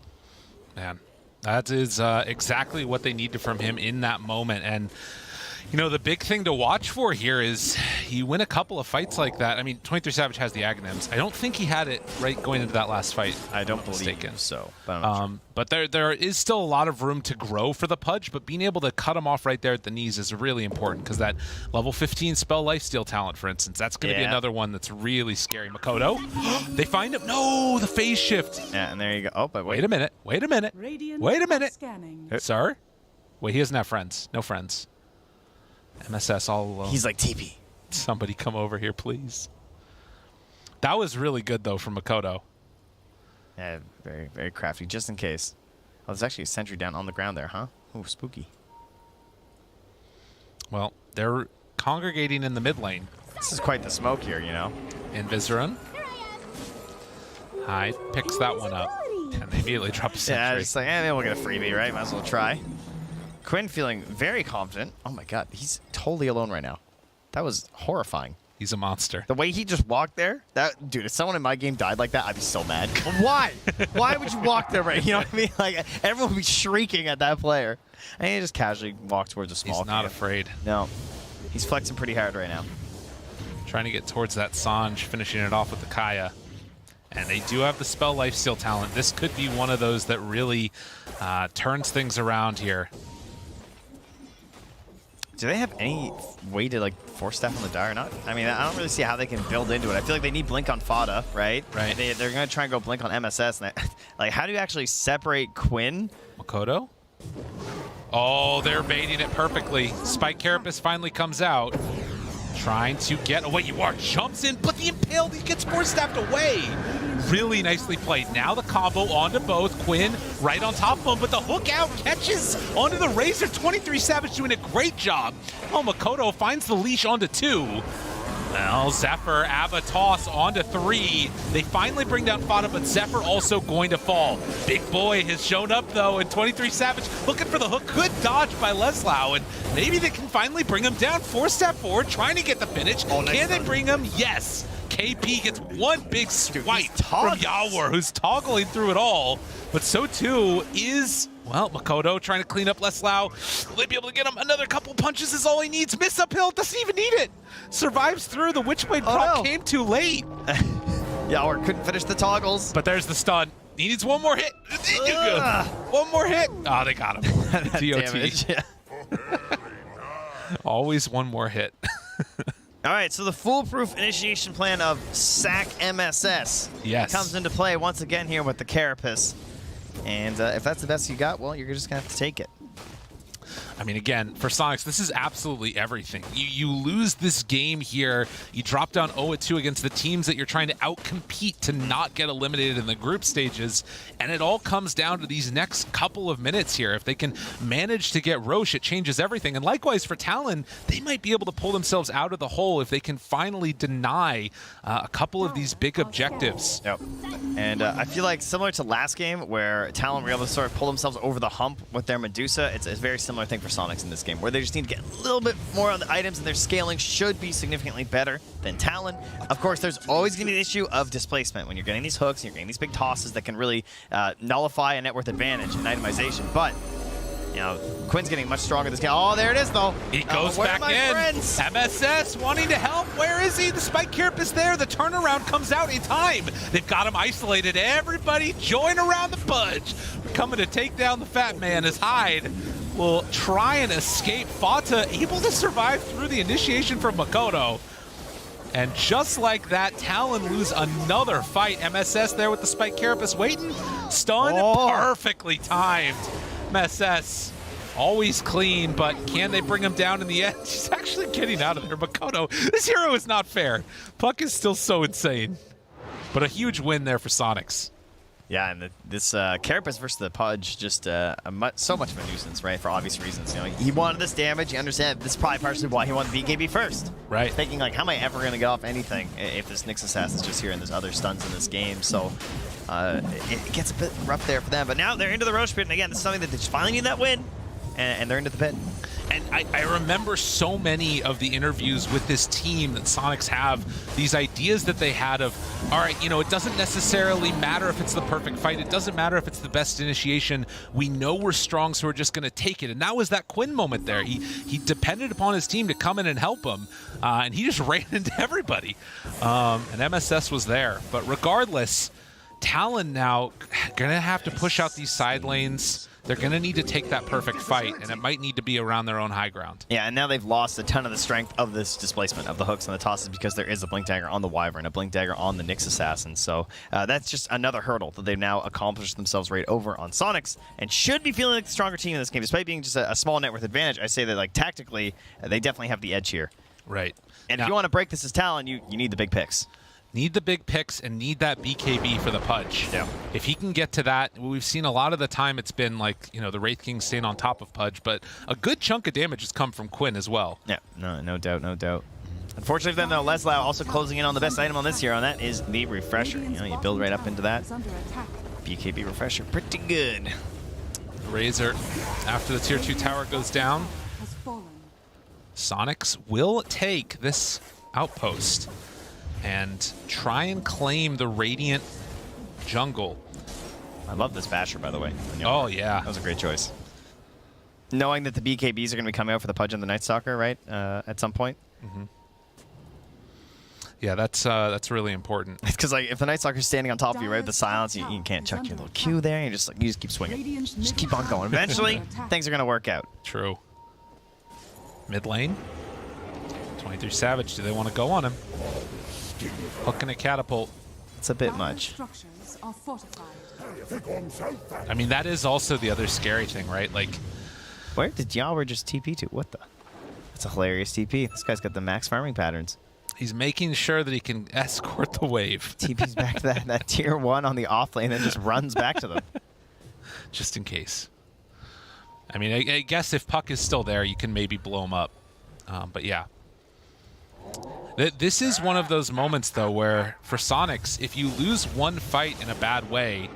Man, that is exactly what they needed from him in that moment. And, you know, the big thing to watch for here is you win a couple of fights like that. I mean, 23 Savage has the Aghanims. I don't think he had it right going into that last fight. I don't believe so. But, I'm not sure. But there is still a lot of room to grow for the Pudge, but being able to cut him off right there at the knees is really important, because that level 15 spell lifesteal talent, for instance, that's going to be another one that's really scary. Makoto, they find him. No, the phase shift. Yeah, and there you go. Oh, but wait a minute. Wait a minute. Wait a minute. Scanning. Sir? Wait, he doesn't have friends. No friends. MSS all alone. He's like TP. Somebody come over here, please. That was really good, though, from Makoto. Yeah, very, very crafty, just in case. Oh, there's actually a sentry down on the ground there, huh? Ooh, spooky. Well, they're congregating in the mid lane. This is quite the smoke here, you know? Invisaron. Hyde picks that one up, and they immediately drop a sentry. Yeah, it's like, maybe we'll get a freebie, right? Might as well try. Quinn feeling very confident. Oh my god, he's totally alone right now. That was horrifying. He's a monster. The way he just walked there, dude, if someone in my game died like that, I'd be so mad. Why? Why would you walk there, right? You know what I mean? Like, everyone would be shrieking at that player. And he just casually walked towards a small He's not camp. afraid. No. He's flexing pretty hard right now. Trying to get towards that Sanj, finishing it off with the Kaya. And they do have the spell lifesteal talent. This could be one of those that really turns things around here. Do they have any way to, like, force step on the die or not? I mean, I don't really see how they can build into it. I feel like they need Blink on Fada, right? Right. They're going to try and go Blink on MSS. And like, how do you actually separate Quinn? Makoto? Oh, they're baiting it perfectly. Spike Carapace finally comes out. Trying to get away. Yawar jumps in, but the Impaled, he gets force staffed away. Really nicely played. Now the combo onto both. Quinn right on top of him, but the hook out catches onto the Razor. 23 Savage doing a great job. Oh, Makoto finds the leash onto 2. Well, Zephyr, Abba toss onto 3. They finally bring down Fada, but Zephyr also going to fall. Big Boy has shown up, though, and 23 Savage looking for the hook. Good dodge by Leslau, and maybe they can finally bring him down. 4-step forward, trying to get the finish. Oh, nice can they bring him? Yes. KP gets one big swipe from Yawar, who's toggling through it all. But so, too, is... Well, Makoto trying to clean up Leslau. Will they be able to get him? Another couple punches is all he needs. Miss uphill, doesn't even need it. Survives through. The Witchblade prop came too late. Yawar couldn't finish the toggles. But there's the stun. He needs one more hit. One more hit. Oh, they got him. Damage, yeah. Always one more hit. All right, so the foolproof initiation plan of sack MSS comes into play once again here with the Carapace. And if that's the best you got, well, you're just going to have to take it. I mean, again, for Soniqs, this is absolutely everything. You lose this game here, you drop down 0-2 against the teams that you're trying to outcompete to not get eliminated in the group stages, and it all comes down to these next couple of minutes here. If they can manage to get Roche, it changes everything. And likewise for Talon, they might be able to pull themselves out of the hole if they can finally deny a couple of these big objectives. Yep. And I feel like similar to last game where Talon were able to sort of pull themselves over the hump with their Medusa, it's a very similar thing for Soniqs in this game, where they just need to get a little bit more on the items, and their scaling should be significantly better than Talon. Of course, there's always going to be the issue of displacement when you're getting these hooks and you're getting these big tosses that can really nullify a net worth advantage in itemization. But you know, Quinn's getting much stronger this game. Oh, there it is, though. He goes back in. Friends? MSS wanting to help. Where is he? The Spike Carapace there. The turnaround comes out in time. They've got him isolated. Everybody join around the Pudge. We're coming to take down the fat man as Hyde will try and escape. Fata able to survive through the initiation from Makoto. And just like that, Talon lose another fight. MSS there with the Spike Carapace waiting. Stun, perfectly timed. MSS always clean, but can they bring him down in the end? He's actually getting out of there. Makoto, this hero is not fair. Puck is still so insane. But a huge win there for Soniqs. Yeah, and this Carapace versus the Pudge, just so much of a nuisance, right? For obvious reasons. You know, he wanted this damage. You understand this is probably partially why he wanted BKB first. Right. Thinking like, how am I ever going to get off anything if this Nyx Assassin's just here and there's other stuns in this game? So it gets a bit rough there for them. But now they're into the Roche pit, and again, this is something that they just finally need that win, and they're into the pit. And I remember so many of the interviews with this team that Soniqs have, these ideas that they had of, all right, you know, it doesn't necessarily matter if it's the perfect fight. It doesn't matter if it's the best initiation. We know we're strong, so we're just going to take it. And that was that Quinn moment there. He depended upon his team to come in and help him, and he just ran into everybody. And MSS was there. But regardless, Talon now going to have to push out these side lanes. They're going to need to take that perfect fight, and it might need to be around their own high ground. Yeah, and now they've lost a ton of the strength of this displacement of the hooks and the tosses because there is a Blink Dagger on the Wyvern, a Blink Dagger on the Nyx Assassin. So that's just another hurdle that they've now accomplished themselves right over on Soniqs, and should be feeling like the stronger team in this game. Despite being just a small net worth advantage, I say that like tactically, they definitely have the edge here. Right. And now, if you want to break this as Talon, you need the big picks. Need the big picks and need that BKB for the Pudge. Yeah. If he can get to that, we've seen a lot of the time it's been like, you know, the Wraith King staying on top of Pudge, but a good chunk of damage has come from Quinn as well. Yeah, no doubt, no doubt. Unfortunately for them, though, Leslau also closing in on the best item on this hero, and that is the Refresher. You know, you build right up into that. BKB Refresher, pretty good. The Razor, after the Tier 2 tower goes down, Soniqs will take this outpost and try and claim the Radiant jungle. I love this Basher, by the way. Oh, yeah. That was a great choice. Knowing that the BKBs are going to be coming out for the Pudge and the Night Stalker, right, at some point. Mm-hmm. Yeah, that's really important. It's because like if the Night Stalker's standing on top of you, right, with the silence, you can't chuck your little Q there. You just keep swinging. Just keep on going. Eventually, things are going to work out. True. Mid lane. 23 Savage. Do they want to go on him? Hook and a catapult. It's a bit much. I mean, that is also the other scary thing, right? Like, where did Yalwer just TP to? What the? That's a hilarious TP. This guy's got the max farming patterns. He's making sure that he can escort the wave. TP's back to that tier 1 on the off lane and then just runs back to them. Just in case. I mean, I guess if Puck is still there, you can maybe blow him up. But yeah. This is one of those moments, though, where for Soniqs, if you lose one fight in a bad way,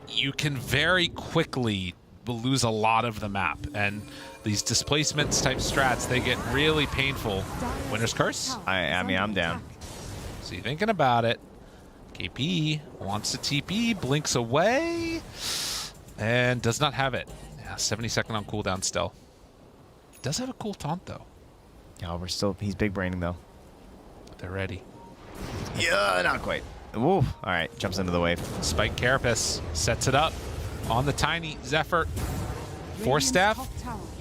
you can very quickly lose a lot of the map. And these displacements type strats, they get really painful. Winner's Curse? I mean, I'm down. So you're thinking about it. KP wants to TP, blinks away, and does not have it. Yeah, 70-second on cooldown still. He does have a cool taunt, though. Yeah, he's big braining though. They're ready. Yeah, not quite. Ooh, all right, jumps into the wave. Spike Carapace sets it up on the tiny Zephyr. 4 staff,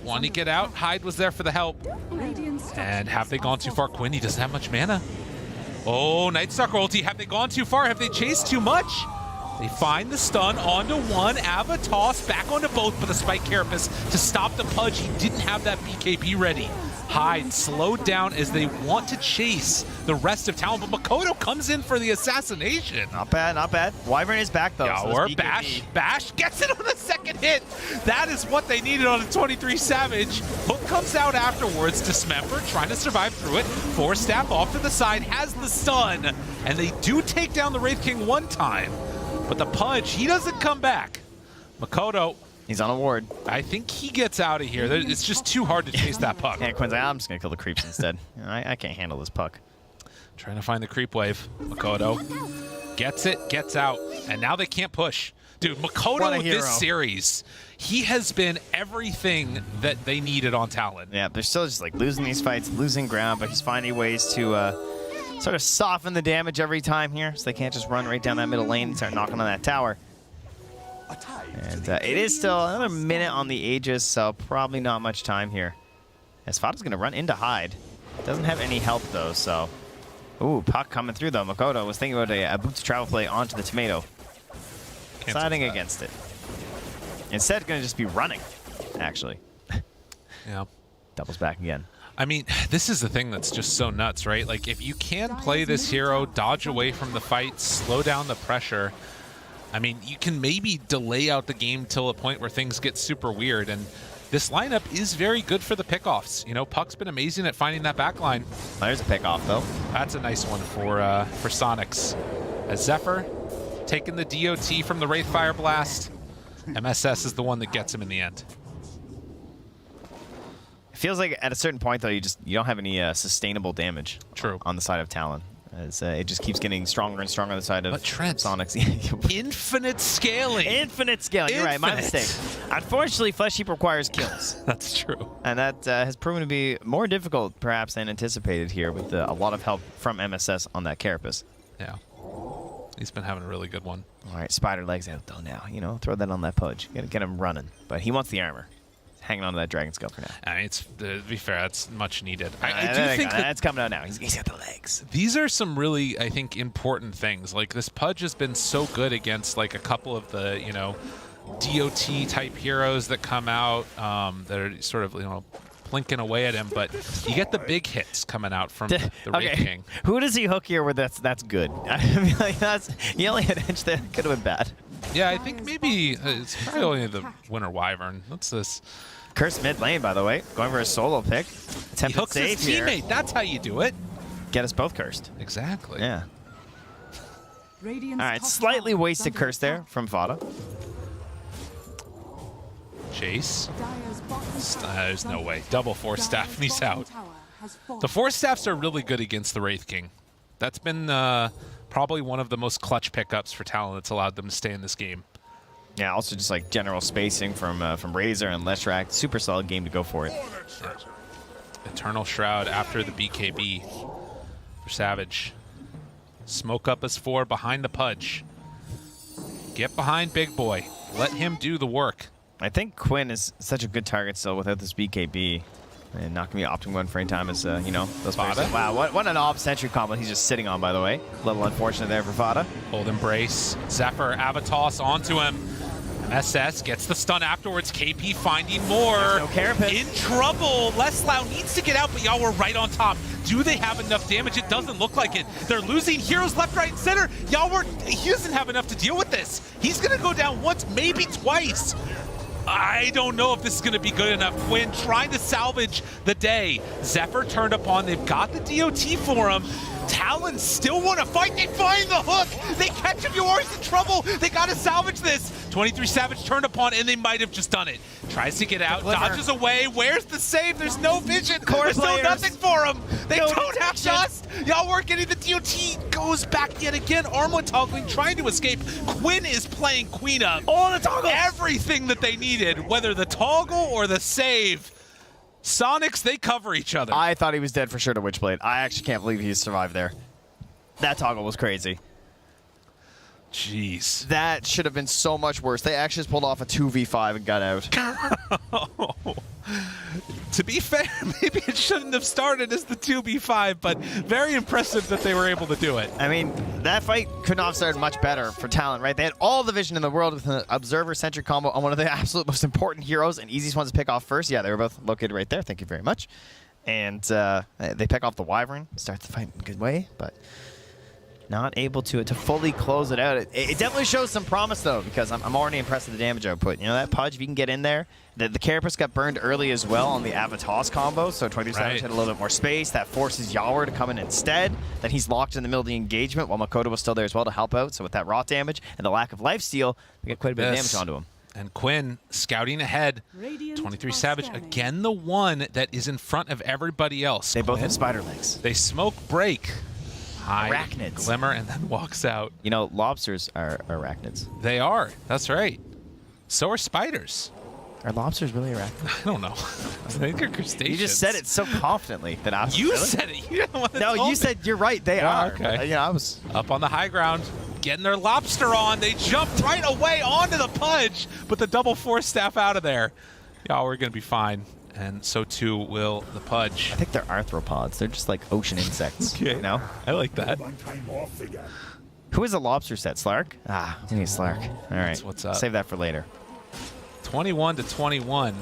want to get out. Hyde was there for the help. And have they gone too far? Quinn, he doesn't have much mana. Oh, Night Stalker ulti, have they gone too far? Have they chased too much? They find the stun onto one, Ava toss back onto both, but the Spike Carapace to stop the Pudge. He didn't have that BKB ready. Hyde slowed down as they want to chase the rest of Talon, but Makoto comes in for the assassination. Not bad, not bad. Wyvern is back though. So Or Bash gets it on the second hit. That is what they needed on a 23 Savage. Hook comes out afterwards. Dismember trying to survive through it. Force Staff off to the side, has the stun, and they do take down the Wraith King one time. But the Pudge, he doesn't come back. Makoto, he's on a ward. I think he gets out of here. It's just too hard to chase that puck. And Quinn's like, I'm just going to kill the creeps instead. I can't handle this puck. Trying to find the creep wave. Makoto gets it, gets out, and now they can't push. Dude, Makoto this series, he has been everything that they needed on Talon. Yeah, they're still just like losing these fights, losing ground, but he's finding ways to sort of soften the damage every time here, so they can't just run right down that middle lane and start knocking on that tower. And it is still another minute on the Aegis, so probably not much time here. As Fada's going to run into Hyde. Doesn't have any help, though, so... Ooh, puck coming through, though. Makoto was thinking about a boots travel play onto the tomato. Deciding against it. Instead, going to just be running, actually. Yeah. Doubles back again. I mean, this is the thing that's just so nuts, right? Like, if you can play this hero, dodge away from the fight, slow down the pressure, I mean, you can maybe delay out the game till a point where things get super weird. And this lineup is very good for the pickoffs. You know, Puck's been amazing at finding that back line. There's a pickoff, though. That's a nice one for Soniqs. As Zephyr taking the DOT from the Wraith Fire Blast, MSS is the one that gets him in the end. It feels like at a certain point, though, you don't have any sustainable damage. True. On the side of Talon. As it just keeps getting stronger and stronger on the side of Soniqs. Infinite scaling. Infinite scaling. You're right. My mistake. Unfortunately, Flesh Heap requires kills. That's true. And that has proven to be more difficult, perhaps, than anticipated here with a lot of help from MSS on that Carapace. Yeah. He's been having a really good one. All right, Spider Legs out, though, now. You know, throw that on that Pudge. Get him running. But he wants the armor. Hanging on to that Dragon Scale for now. I mean, it's, to be fair, that's much needed. I do think that's coming out now. He's got the legs. These are some really, I think, important things. Like, this Pudge has been so good against, like, a couple of the, you know, DOT-type heroes that come out that are sort of, you know, plinking away at him. But you get the big hits coming out from the Wraith King. Who does he hook here where that's good? I mean, like, he only had an inch there. Could have been bad. Yeah, I think maybe it's probably only the Winter Wyvern. What's this? Cursed mid lane, by the way. Going for a solo pick. He hooks his teammate. That's how you do it. Get us both cursed. Exactly. Yeah. All right, slightly wasted curse there from Fada. Chase. There's no way. Double Force Staff and he's out. The Force Staffs are really good against the Wraith King. That's been probably one of the most clutch pickups for Talon that's allowed them to stay in this game. Yeah, also just like general spacing from Razor and Leshrac. Super solid game to go for it. Yeah. Eternal Shroud after the BKB for Savage. Smoke up as 4 behind the Pudge. Get behind Big Boy. Let him do the work. I think Quinn is such a good target still without this BKB. And not going to be opting one for any time as, you know, those players. Wow, what an off sentry combo he's just sitting on, by the way. A little unfortunate there for Fada. Hold Embrace. Zephyr, Avatos onto him. SS gets the stun afterwards. KP finding more. No Carapace. In trouble. Leslau needs to get out, but y'all were right on top. Do they have enough damage? It doesn't look like it. They're losing heroes left, right, and center. He doesn't have enough to deal with this. He's going to go down once, maybe twice. I don't know if this is going to be good enough. Quinn trying to salvage the day. Zephyr turned upon. They've got the DOT for him. Talon still want to fight. They find the hook. They catch him. Yours in trouble. They got to salvage this. 23 Savage turned upon, and they might have just done it. Tries to get out. Dodges away. Where's the save? There's no vision. There's no nothing for him. They don't have dust. Y'all weren't getting the DOT. Goes back yet again. Armlet toggling, trying to escape. Quinn is playing Queen up. Oh, the toggle. Everything that they needed, whether the toggle or the save. Soniqs, they cover each other. I thought he was dead for sure to Witchblade. I actually can't believe he survived there. That toggle was crazy. Jeez. That should have been so much worse. They actually just pulled off a 2v5 and got out. To be fair, maybe it shouldn't have started as the 2v5, but very impressive that they were able to do it. I mean, that fight could not have started much better for Talon, right? They had all the vision in the world with an observer-centric combo on one of the absolute most important heroes and easiest ones to pick off first. Yeah, they were both located right there. Thank you very much. And they pick off the Wyvern, start the fight in a good way, but not able to fully close it out. It definitely shows some promise, though, because I'm already impressed with the damage output. You know, that Pudge, if you can get in there, the Carapace got burned early as well on the Avatos combo, so 23 Savage had a little bit more space. That forces Yawar to come in instead. Then he's locked in the middle of the engagement while Makoto was still there as well to help out. So with that rot damage and the lack of lifesteal, they get quite a bit of damage onto him. And Quinn scouting ahead. 23 Savage, again the one that is in front of everybody else. They both have spider legs. They smoke break. High Arachnids. Glimmer and then walks out. You know, lobsters are arachnids. They are. That's right. So are spiders. Are lobsters really arachnids? I don't know. I think they're crustaceans. You just said it so confidently that I was. You really? said it. You don't want to No, tell you me. said you're right. They are. Okay. I was. Up on the high ground, getting their lobster on. They jump right away onto the Pudge, but the double force staff out of there. Yeah, we're going to be fine. And so too will the Pudge. I think they're arthropods. They're just like ocean insects. Okay. You know? I like that. Who is a lobster set? Slark? Ah, we need Slark. All right. what's up. Save that for later. 21-21.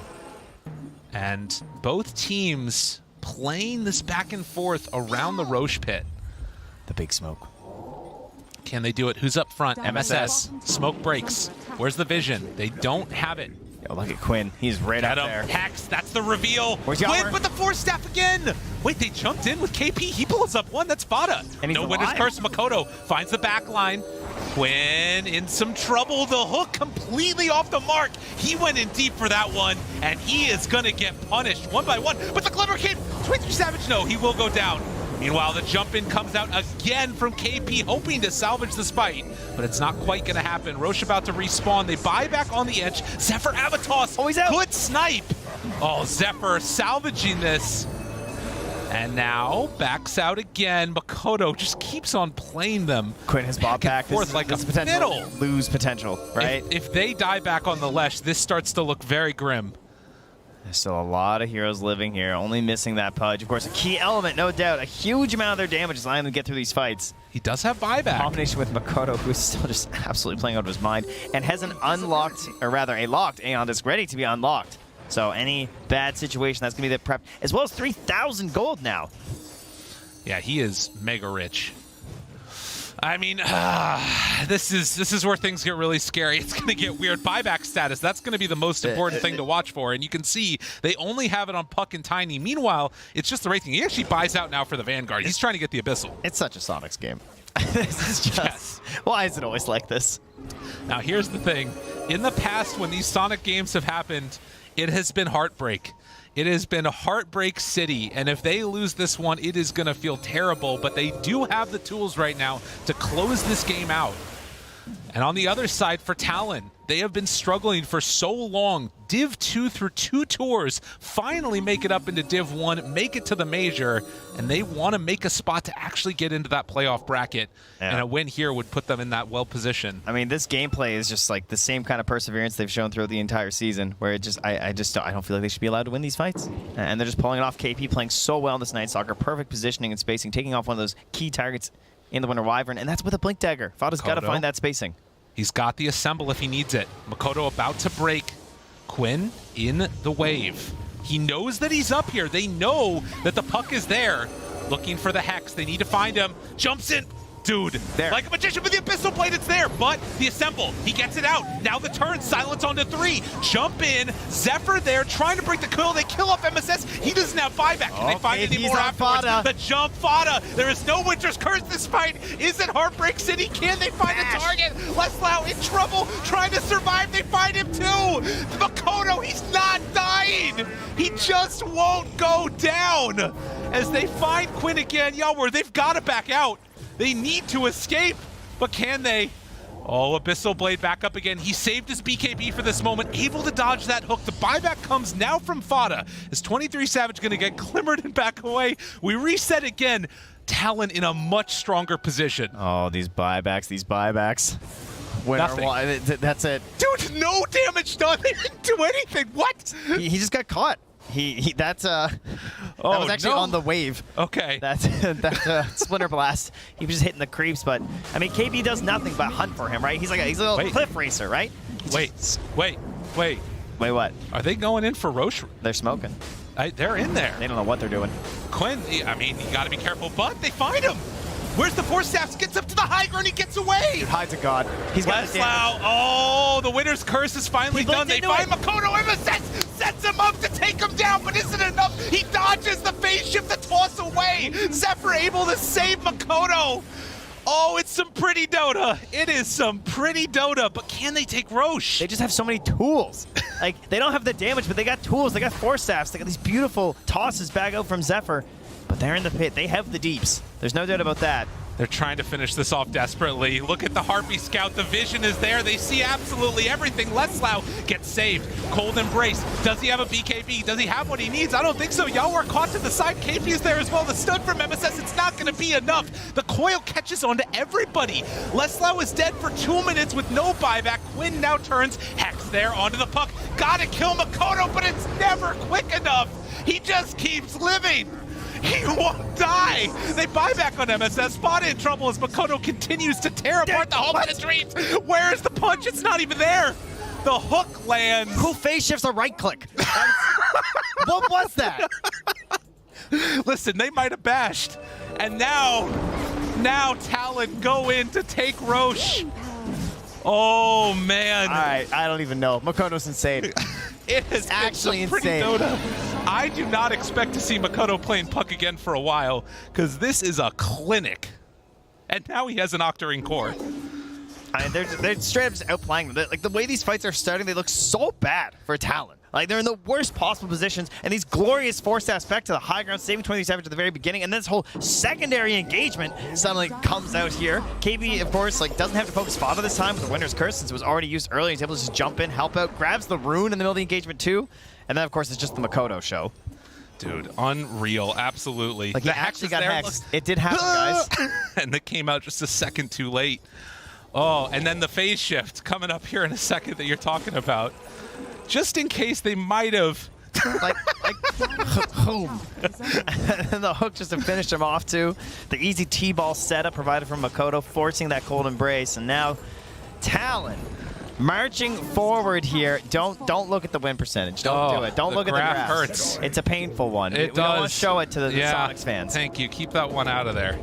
And both teams playing this back and forth around the Roche pit. The big smoke. Can they do it? Who's up front? MSS. Smoke breaks. Where's the vision? They don't have it. Yo, look at Quinn. He's right Get up him. there. Hex, that's the reveal. Where's Quinn Yawar? with the force staff again. Wait, they jumped in with KP. He pulls up one. That's Fada. And he's No winner's alive. curse. Makoto finds the back line. Quinn in some trouble. The hook completely off the mark. He went in deep for that one, and he is going to get punished one by one. But the Glimmer Kid, 23 Savage, no, he will go down. Meanwhile, the jump in comes out again from KP, hoping to salvage this fight, but it's not quite going to happen. Roche about to respawn. They buy back on the edge. Zephyr Avatos. Oh, he's out. Good snipe. Oh, Zephyr salvaging this. And now backs out again. Makoto just keeps on playing them. Quinn has bought back. Forth like this a potential fiddle. lose potential, right? If they die back on the Lesh, this starts to look very grim. There's still a lot of heroes living here, only missing that Pudge. Of course, a key element, no doubt. A huge amount of their damage is allowing them to get through these fights. He does have buyback. Combination with Makoto, who is still just absolutely playing out of his mind, and has an unlocked, or rather a locked Aeon disc ready to be unlocked. So any bad situation, that's going to be the prep, as well as 3,000 gold now. Yeah, he is mega rich. I mean, this is where things get really scary. It's going to get weird. Buyback status, that's going to be the most important thing to watch for. And you can see they only have it on Puck and Tiny. Meanwhile, it's just the right thing. He actually buys out now for the Vanguard. He's trying to get the Abyssal. It's such a Sonics game. This is just... Yes. Why is it always like this? Now, here's the thing. In the past, when these Sonic games have happened, it has been heartbreak. It has been a heartbreak city, and if they lose this one, it is going to feel terrible, but they do have the tools right now to close this game out. And on the other side, for Talon, they have been struggling for so long. Div 2 through 2 tours, finally make it up into Div 1, make it to the major, and they want to make a spot to actually get into that playoff bracket. Yeah. And a win here would put them in that well position. I mean, this gameplay is just like the same kind of perseverance they've shown throughout the entire season, where it just, I don't feel like they should be allowed to win these fights. And they're just pulling it off. KP playing so well in this Night Stalker, perfect positioning and spacing, taking off one of those key targets in the Winter Wyvern, and that's with a Blink Dagger. Fada's got to find that spacing. He's got the assemble if he needs it. Makoto about to break. Quinn in the wave. He knows that he's up here. They know that the puck is there. Looking for the Hex. They need to find him. Jumps in. Dude, there. Like a magician with the Abyssal Blade, it's there, but the assemble, he gets it out. Now the turn, silence onto 3. Jump in, Zephyr there, trying to break the kill. They kill off MSS. He doesn't have buyback. Can they find any more afterwards? Fada. The jump Fada. There is no Winter's Curse this fight. Is it Heartbreak City? Can they find a target? Leslau in trouble, trying to survive. They find him too. Makoto, he's not dying. He just won't go down. As they find Quinn again, Yawar, they've got to back out. They need to escape, but can they? Oh, Abyssal Blade back up again. He saved his BKB for this moment, able to dodge that hook. The buyback comes now from Fada. Is 23 Savage going to get glimmered and back away? We reset again. Talon in a much stronger position. Oh, these buybacks. Nothing. That's it. Dude, no damage done. They didn't do anything. What? He just got caught. That was actually on the wave. Okay. That's Splinter Blast. He was just hitting the creeps, but I mean, KB does nothing but hunt for him, right? He's a little cliff racer, right? Wait. Wait, what? Are they going in for Roche? They're smoking. They're in there. They don't know what they're doing. Quinn, I mean, you got to be careful, but they find him. Where's the Force Staffs? Gets up to the high ground, he gets away. Dude, hides a god. He's got Leslau, oh, the winner's curse is finally done. They find Makoto. MSS sets him up to take him down, but isn't it enough? He dodges the phase shift, the toss away. Zephyr able to save Makoto. Oh, it's some pretty Dota. It is some pretty Dota, but can they take Roche? They just have so many tools. Like, they don't have the damage, but they got tools. They got Force Staffs. They got these beautiful tosses back out from Zephyr. But they're in the pit. They have the deeps. There's no doubt about that. They're trying to finish this off desperately. Look at the Harpy Scout. The vision is there. They see absolutely everything. Leslau gets saved. Cold Embrace. Does he have a BKB? Does he have what he needs? I don't think so. Y'all are caught to the side. KP is there as well. The stun from MSS. It's not going to be enough. The coil catches onto everybody. Leslau is dead for 2 minutes with no buyback. Quinn now turns. Hex there onto the puck. Gotta kill Makoto, but it's never quick enough. He just keeps living. He won't die! They buy back on MSS, spotted in trouble as Makoto continues to tear apart the home of the streets. Where is the punch? It's not even there. The hook lands. Who phase shifts a right click? What was that? Listen, they might have bashed. And now Talon go in to take Roche. Oh, man. All right, I don't even know. Makoto's insane. It has actually been some pretty insane. Dota. I do not expect to see Makoto playing puck again for a while, because this is a clinic. And now he has an Octarine core. I mean, they're straight up just outplaying them. Like, the way these fights are starting, they look so bad for Talon. Like, they're in the worst possible positions, and these glorious Force Staffs back to the high ground, saving 20 Savage at the very beginning, and this whole secondary engagement suddenly comes out here. KB, of course, like, doesn't have to focus Fodder this time with the Winner's Curse, since it was already used earlier. He's able to just jump in, help out, grabs the rune in the middle of the engagement too, and then, of course, it's just the Makoto show. Dude, unreal, absolutely. Like, he actually got hexed. It did happen, guys. And it came out just a second too late. Oh, and then the phase shift coming up here in a second that you're talking about. Just in case they might have. like boom. And the hook just to finish him off too. The easy T-ball setup provided from Makoto, forcing that cold embrace. And now Talon marching forward here. Don't look at the win percentage. Don't do it. Don't look at the graph. Hurts. It's a painful one. It does. We don't want to show it to the Soniqs fans. Thank you. Keep that one out of there.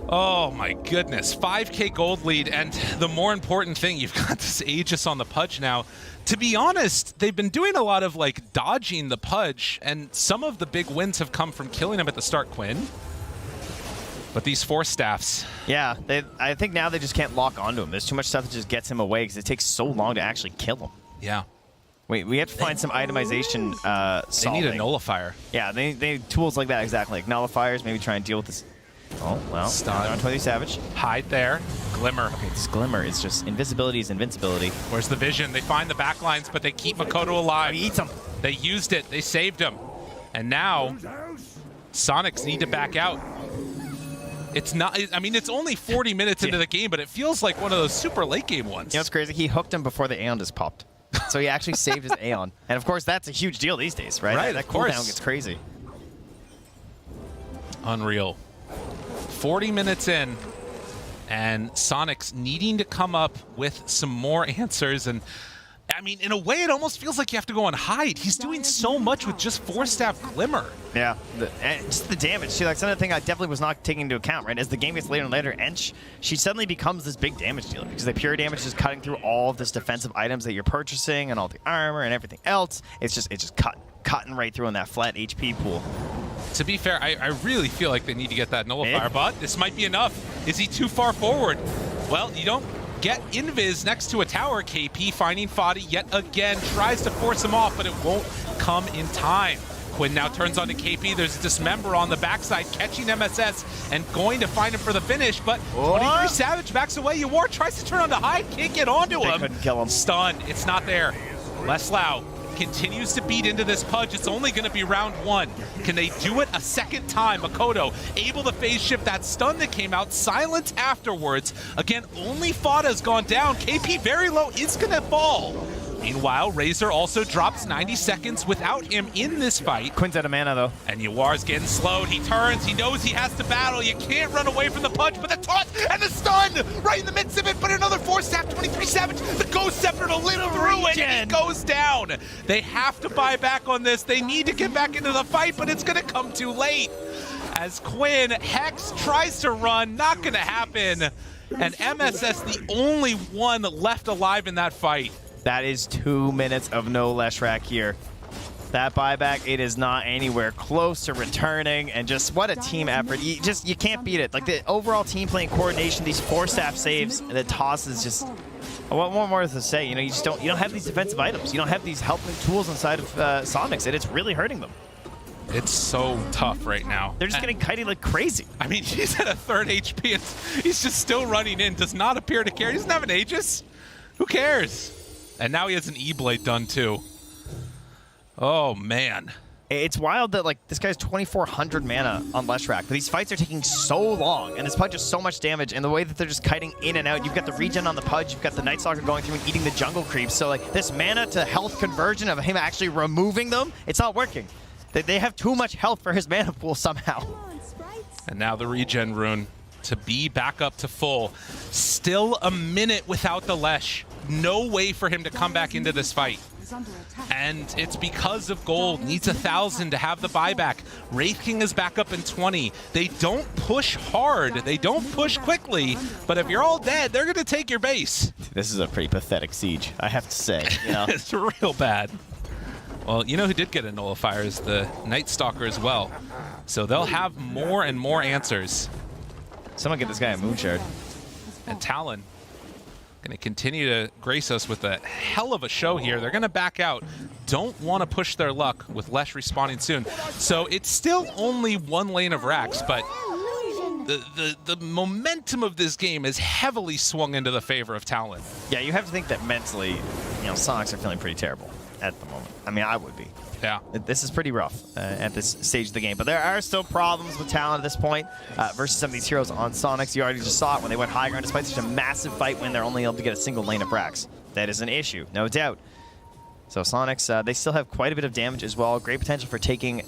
Oh my goodness, 5K gold lead, and the more important thing, you've got this Aegis on the Pudge now. To be honest, they've been doing a lot of like dodging the Pudge, and some of the big wins have come from killing him at the start, Quinn. But these Force Staffs. Yeah, I think now they just can't lock onto him. There's too much stuff that just gets him away because it takes so long to actually kill him. Yeah. Wait, we have to find some itemization They need a nullifier. Yeah, they need tools like that, exactly. Like nullifiers, maybe try and deal with this. Oh, well, Stun. on 20 Savage. Hide there. Glimmer. Okay, this Glimmer is just invisibility is invincibility. Where's the vision? They find the backlines, but they keep Makoto alive. He eats him. They used it. They saved him. And now, Soniqs need to back out. It's not, I mean, it's only 40 minutes into the game, but it feels like one of those super late game ones. You know what's crazy? He hooked him before the Aeon just popped. So he actually saved his Aeon. And of course, that's a huge deal these days, right? Right, that of course. cooldown gets crazy. Unreal. 40 minutes in, and Soniqs needing to come up with some more answers. And I mean, in a way, it almost feels like you have to go and hide. He's doing so much with just Force Staff Glimmer. Yeah, and just the damage. See, like, something I definitely was not taking into account, right? As the game gets later and later, Ench, she suddenly becomes this big damage dealer because the pure damage is cutting through all of this defensive items that you're purchasing and all the armor and everything else. It's just cutting right through in that flat HP pool. To be fair, I really feel like they need to get that nullifier, but this might be enough. Is he too far forward? Well, you don't get invis next to a tower. KP finding Foddy yet again, tries to force him off, but it won't come in time. Quinn now turns on to KP. There's a Dismember on the backside, catching MSS and going to find him for the finish, but 23 Savage backs away. Yawar tries to turn on to Hyde, can't get onto him. Couldn't kill him. Stun, it's not there. Leslau continues to beat into this Pudge. It's only going to be round one. Can they do it a second time? Makoto able to phase shift that stun that came out. Silence afterwards. Again, only Fada's gone down. KP very low is going to fall. Meanwhile, Razor also drops 90 seconds without him in this fight. Quinn's out of mana, though. And Yuar's getting slowed. He turns. He knows he has to battle. You can't run away from the punch, but the toss and the stun right in the midst of it. But another 4-staff, 23 Savage. The Ghost Scepter to live through it, and he goes down. They have to buy back on this. They need to get back into the fight, but it's going to come too late. As Quinn, Hex tries to run, not going to happen. And MSS the only one left alive in that fight. That is 2 minutes of no Leshrac here. That buyback, it is not anywhere close to returning, and just what a team effort. You can't beat it. Like the overall team playing coordination, these 4-staff saves, and the toss is just. What more to say? You know, you don't have these defensive items. You don't have these helping tools inside of Soniqs, and it's really hurting them. It's so tough right now. They're just getting kited like crazy. I mean, he's at a 3rd HP, and he's just still running in. Does not appear to care. He doesn't have an Aegis. Who cares? And now he has an E-Blade done too. Oh, man. It's wild that, like, this guy's 2,400 mana on Leshrac, but these fights are taking so long, and this Pudge does so much damage, and the way that they're just kiting in and out, you've got the regen on the Pudge, you've got the Night Stalker going through and eating the jungle creeps, so, like, this mana to health conversion of him actually removing them, it's not working. They have too much health for his mana pool somehow. And now the regen rune to be back up to full. Still a minute without the Lesh. No way for him to come back into this fight. And it's because of gold. Needs 1,000 to have the buyback. Wraith King is back up in 20. They don't push hard. They don't push quickly. But if you're all dead, they're going to take your base. This is a pretty pathetic siege, I have to say. You know? It's real bad. Well, you know who did get a nullifier is the Night Stalker as well. So they'll have more and more answers. Someone get this guy a Moonshard. And Talon going to continue to grace us with a hell of a show here. They're going to back out. Don't want to push their luck with Lesh respawning soon. So it's still only 1 lane of racks, but the momentum of this game is heavily swung into the favor of Talon. Yeah, you have to think that mentally, you know, Soniqs are feeling pretty terrible at the moment. I mean, I would be. Yeah. This is pretty rough at this stage of the game. But there are still problems with Talon at this point versus some of these heroes on Soniqs. You already just saw it when they went high ground. Despite such a massive fight when they're only able to get a single lane of racks. That is an issue, no doubt. So Soniqs, they still have quite a bit of damage as well. Great potential for taking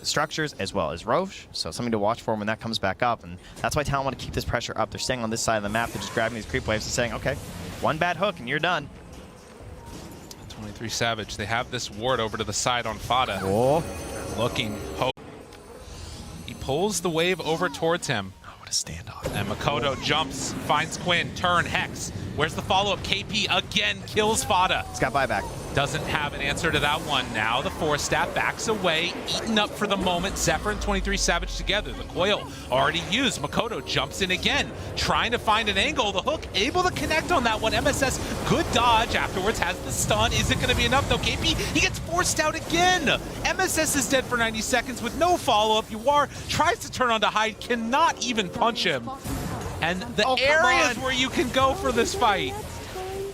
structures as well as Roche. So something to watch for when that comes back up. And that's why Talon want to keep this pressure up. They're staying on this side of the map. They're just grabbing these creep waves and saying, okay, 1 bad hook and you're done. 23 Savage. They have this ward over to the side on Fada. Oh. Looking. Hope. He pulls the wave over towards him. Oh, what a standoff. And Makoto jumps, finds Quinn, turn, Hex. Where's the follow-up? KP again kills Fada. He's got buyback. Doesn't have an answer to that one. Now the 4-staff backs away, eaten up for the moment. Zephyr and 23 Savage together. The coil already used. Makoto jumps in again, trying to find an angle. The hook able to connect on that one. MSS, good dodge afterwards, has the stun. Is it going to be enough though? KP, he gets forced out again. MSS is dead for 90 seconds with no follow-up. Yuar tries to turn on to hide, cannot even punch him. And the areas where you can go for this fight.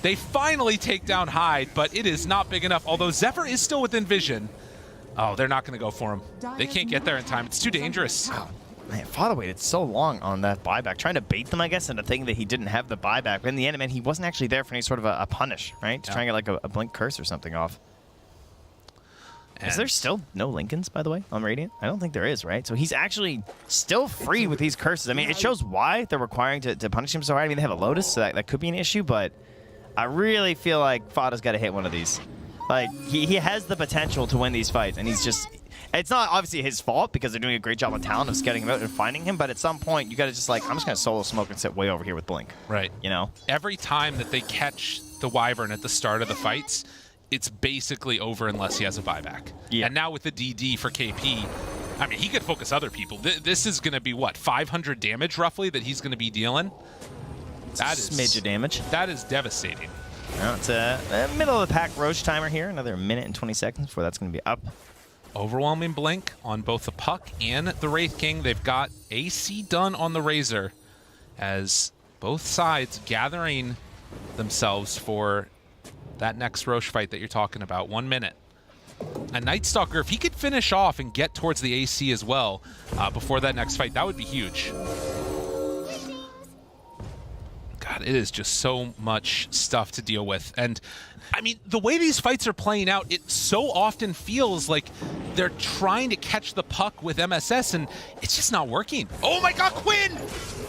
They finally take down Hyde, but it is not big enough. Although Zephyr is still within vision. Oh, they're not going to go for him. They can't get there in time. It's too dangerous. Wow. Man, Fada waited so long on that buyback, trying to bait them, I guess, into thinking that he didn't have the buyback. But in the end, man, he wasn't actually there for any sort of a punish, right? To try and get like a blink curse or something off. And is there still no Lincolns, by the way, on Radiant? I don't think there is, right? So he's actually still free with these curses. I mean, it shows why they're requiring to punish him so hard. I mean, they have a Lotus, so that could be an issue, but I really feel like Fada's got to hit one of these. Like, he has the potential to win these fights, and he's just... It's not obviously his fault because they're doing a great job on Talon of scouting him out and finding him, but at some point, you got to just like, I'm just going to solo smoke and sit way over here with Blink. Right. You know? Every time that they catch the Wyvern at the start of the fights, it's basically over unless he has a buyback. Yeah. And now with the DD for KP, I mean, he could focus other people. This is going to be, what, 500 damage roughly that he's going to be dealing? That is smidge of damage. That is devastating. Well, it's a middle of the pack Roche timer here. Another minute and 20 seconds before that's going to be up. Overwhelming blink on both the Puck and the Wraith King. They've got AC done on the Razor as both sides gathering themselves for that next Roche fight that you're talking about. 1 minute. And Night Stalker, if he could finish off and get towards the AC as well before that next fight, that would be huge. God, it is just so much stuff to deal with. And I mean, the way these fights are playing out, it so often feels like they're trying to catch the puck with MSS, and it's just not working. Oh my God, Quinn!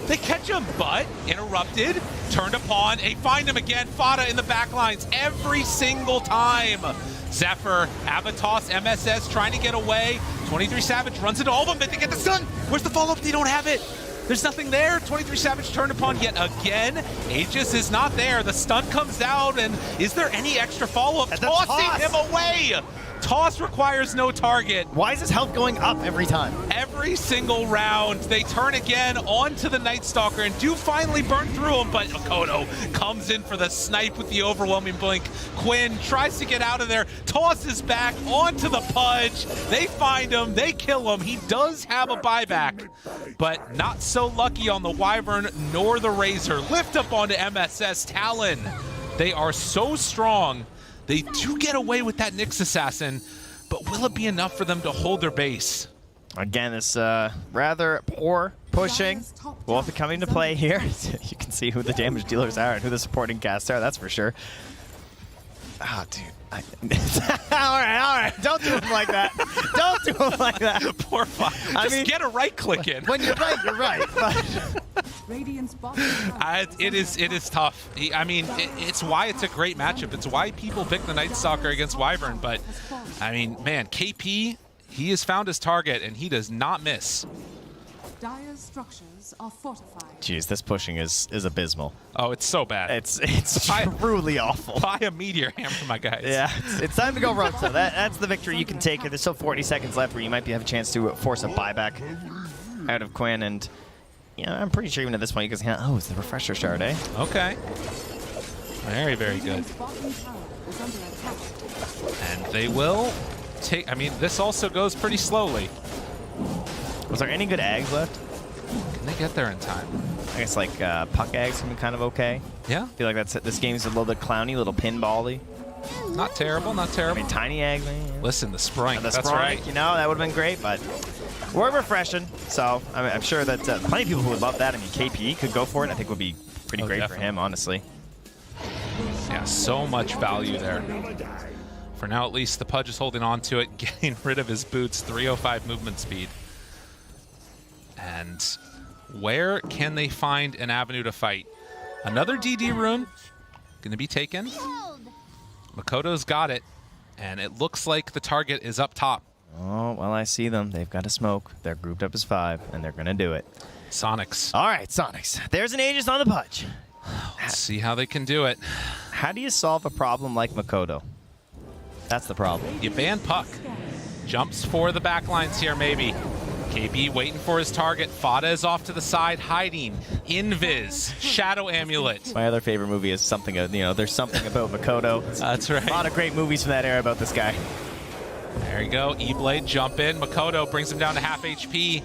They catch him, but interrupted, turned upon, they find him again. Fada in the back lines every single time. Zephyr, Avatos, MSS trying to get away. 23 Savage runs into all of them, but they get the stun. Where's the follow-up? They don't have it. There's nothing there. 23 Savage turned upon yet again. Aegis is not there. The stun comes out, and is there any extra follow-up? Tossing him away. Toss requires no target. Why is his health going up every time? Every single round, they turn again onto the Night Stalker and do finally burn through him, but Makoto comes in for the snipe with the overwhelming blink. Quinn tries to get out of there, tosses back onto the Pudge. They find him, they kill him. He does have a buyback, but not so lucky on the Wyvern nor the Razor. Lift up onto MSS. Talon, they are so strong. They do get away with that Nyx Assassin, but will it be enough for them to hold their base? Again, this rather poor pushing will be coming to play here. You can see who the damage dealers are and who the supporting casts are, that's for sure. Ah, dude. all right. Don't do him like that. Don't do him like that. Poor fuck. Just get a right click in. When you're right, you're right. But it is tough. I mean, it's why it's a great matchup. It's why people pick the Night Stalker against Wyvern. But, I mean, man, KP, he has found his target, and he does not miss. Dire's structures are fortified. Jeez, this pushing is abysmal. Oh, it's so bad. It's truly awful. Buy a meteor hammer, my guys. Yeah, it's time to go rogue. So that's the victory you can take here. There's still 40 seconds left where you might have a chance to force a buyback out of Quinn, and I'm pretty sure even at this point you can. Oh, it's the refresher shard, eh? Okay. Very, very good. And they will take. I mean, this also goes pretty slowly. Was there any good ags left? Can they get there in time? I guess like puck ags can be kind of okay. Yeah. I feel like this game's a little bit clowny, a little pinball-y. Not terrible, not terrible. I mean, tiny ags, man. Yeah. Listen, the Sprink, The that's Sprink, right. that would have been great, but we're refreshing. So I'm sure that plenty of people who would love that. I mean, KPE could go for it. I think would be pretty great definitely. for him, honestly. Yeah, so much value there. For now, at least, the Pudge is holding on to it, getting rid of his boots, 305 movement speed. And where can they find an avenue to fight? Another DD rune going to be taken. Makoto's got it, and it looks like the target is up top. Oh, well, I see them. They've got a smoke. They're grouped up as 5, and they're going to do it. Soniqs. All right, Soniqs. There's an Aegis on the Pudge. Let's see how they can do it. How do you solve a problem like Makoto? That's the problem. You ban Puck. Jumps for the backlines here, maybe. KB waiting for his target. Fada is off to the side, hiding. Invis, Shadow Amulet. My other favorite movie is something, there's something about Makoto. That's right. A lot of great movies from that era about this guy. There you go. E-Blade jump in. Makoto brings him down to half HP.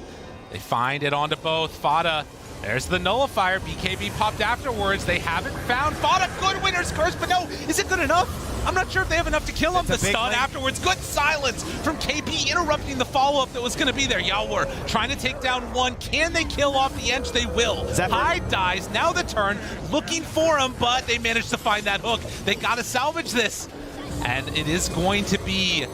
They find it onto both. Fada, there's the nullifier. BKB popped afterwards. They haven't found Fada. Good winner's curse, but no, is it good enough? I'm not sure if they have enough to kill him. The stun afterwards. Good silence from KP, interrupting the follow-up that was going to be there. Yawor trying to take down one. Can they kill off the Ench? They will. Hyde dies. Now the turn. Looking for him, but they managed to find that hook. They got to salvage this. And it is going to be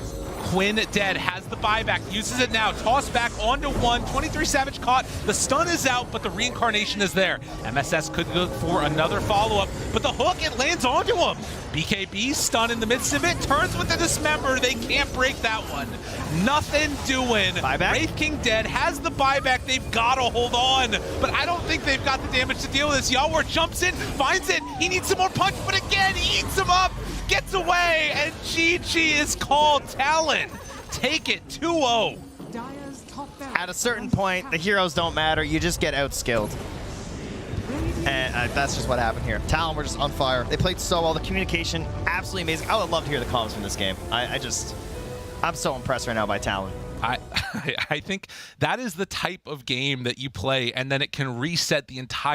Quinn dead. Has the buyback. Uses it now. Toss back onto one. 23 Savage caught. The stun is out, but the reincarnation is there. MSS could go for another follow-up, but the hook, it lands onto him. BKB stun in the midst of it. Turns with the dismember. They can't break that one. Nothing doing. Buyback? Wraith King dead. Has the buyback. They've got to hold on, but I don't think they've got the damage to deal with this. Yawor jumps in, finds it. He needs some more punch, but again, he eats him up. Gets away, and GG is called. Talon take it 2-0. At a certain point, the heroes don't matter. You just get outskilled. And that's just what happened here. Talon were just on fire. They played so well. The communication, absolutely amazing. I would love to hear the comments from this game. I'm so impressed right now by Talon. I think that is the type of game that you play, and then it can reset the entire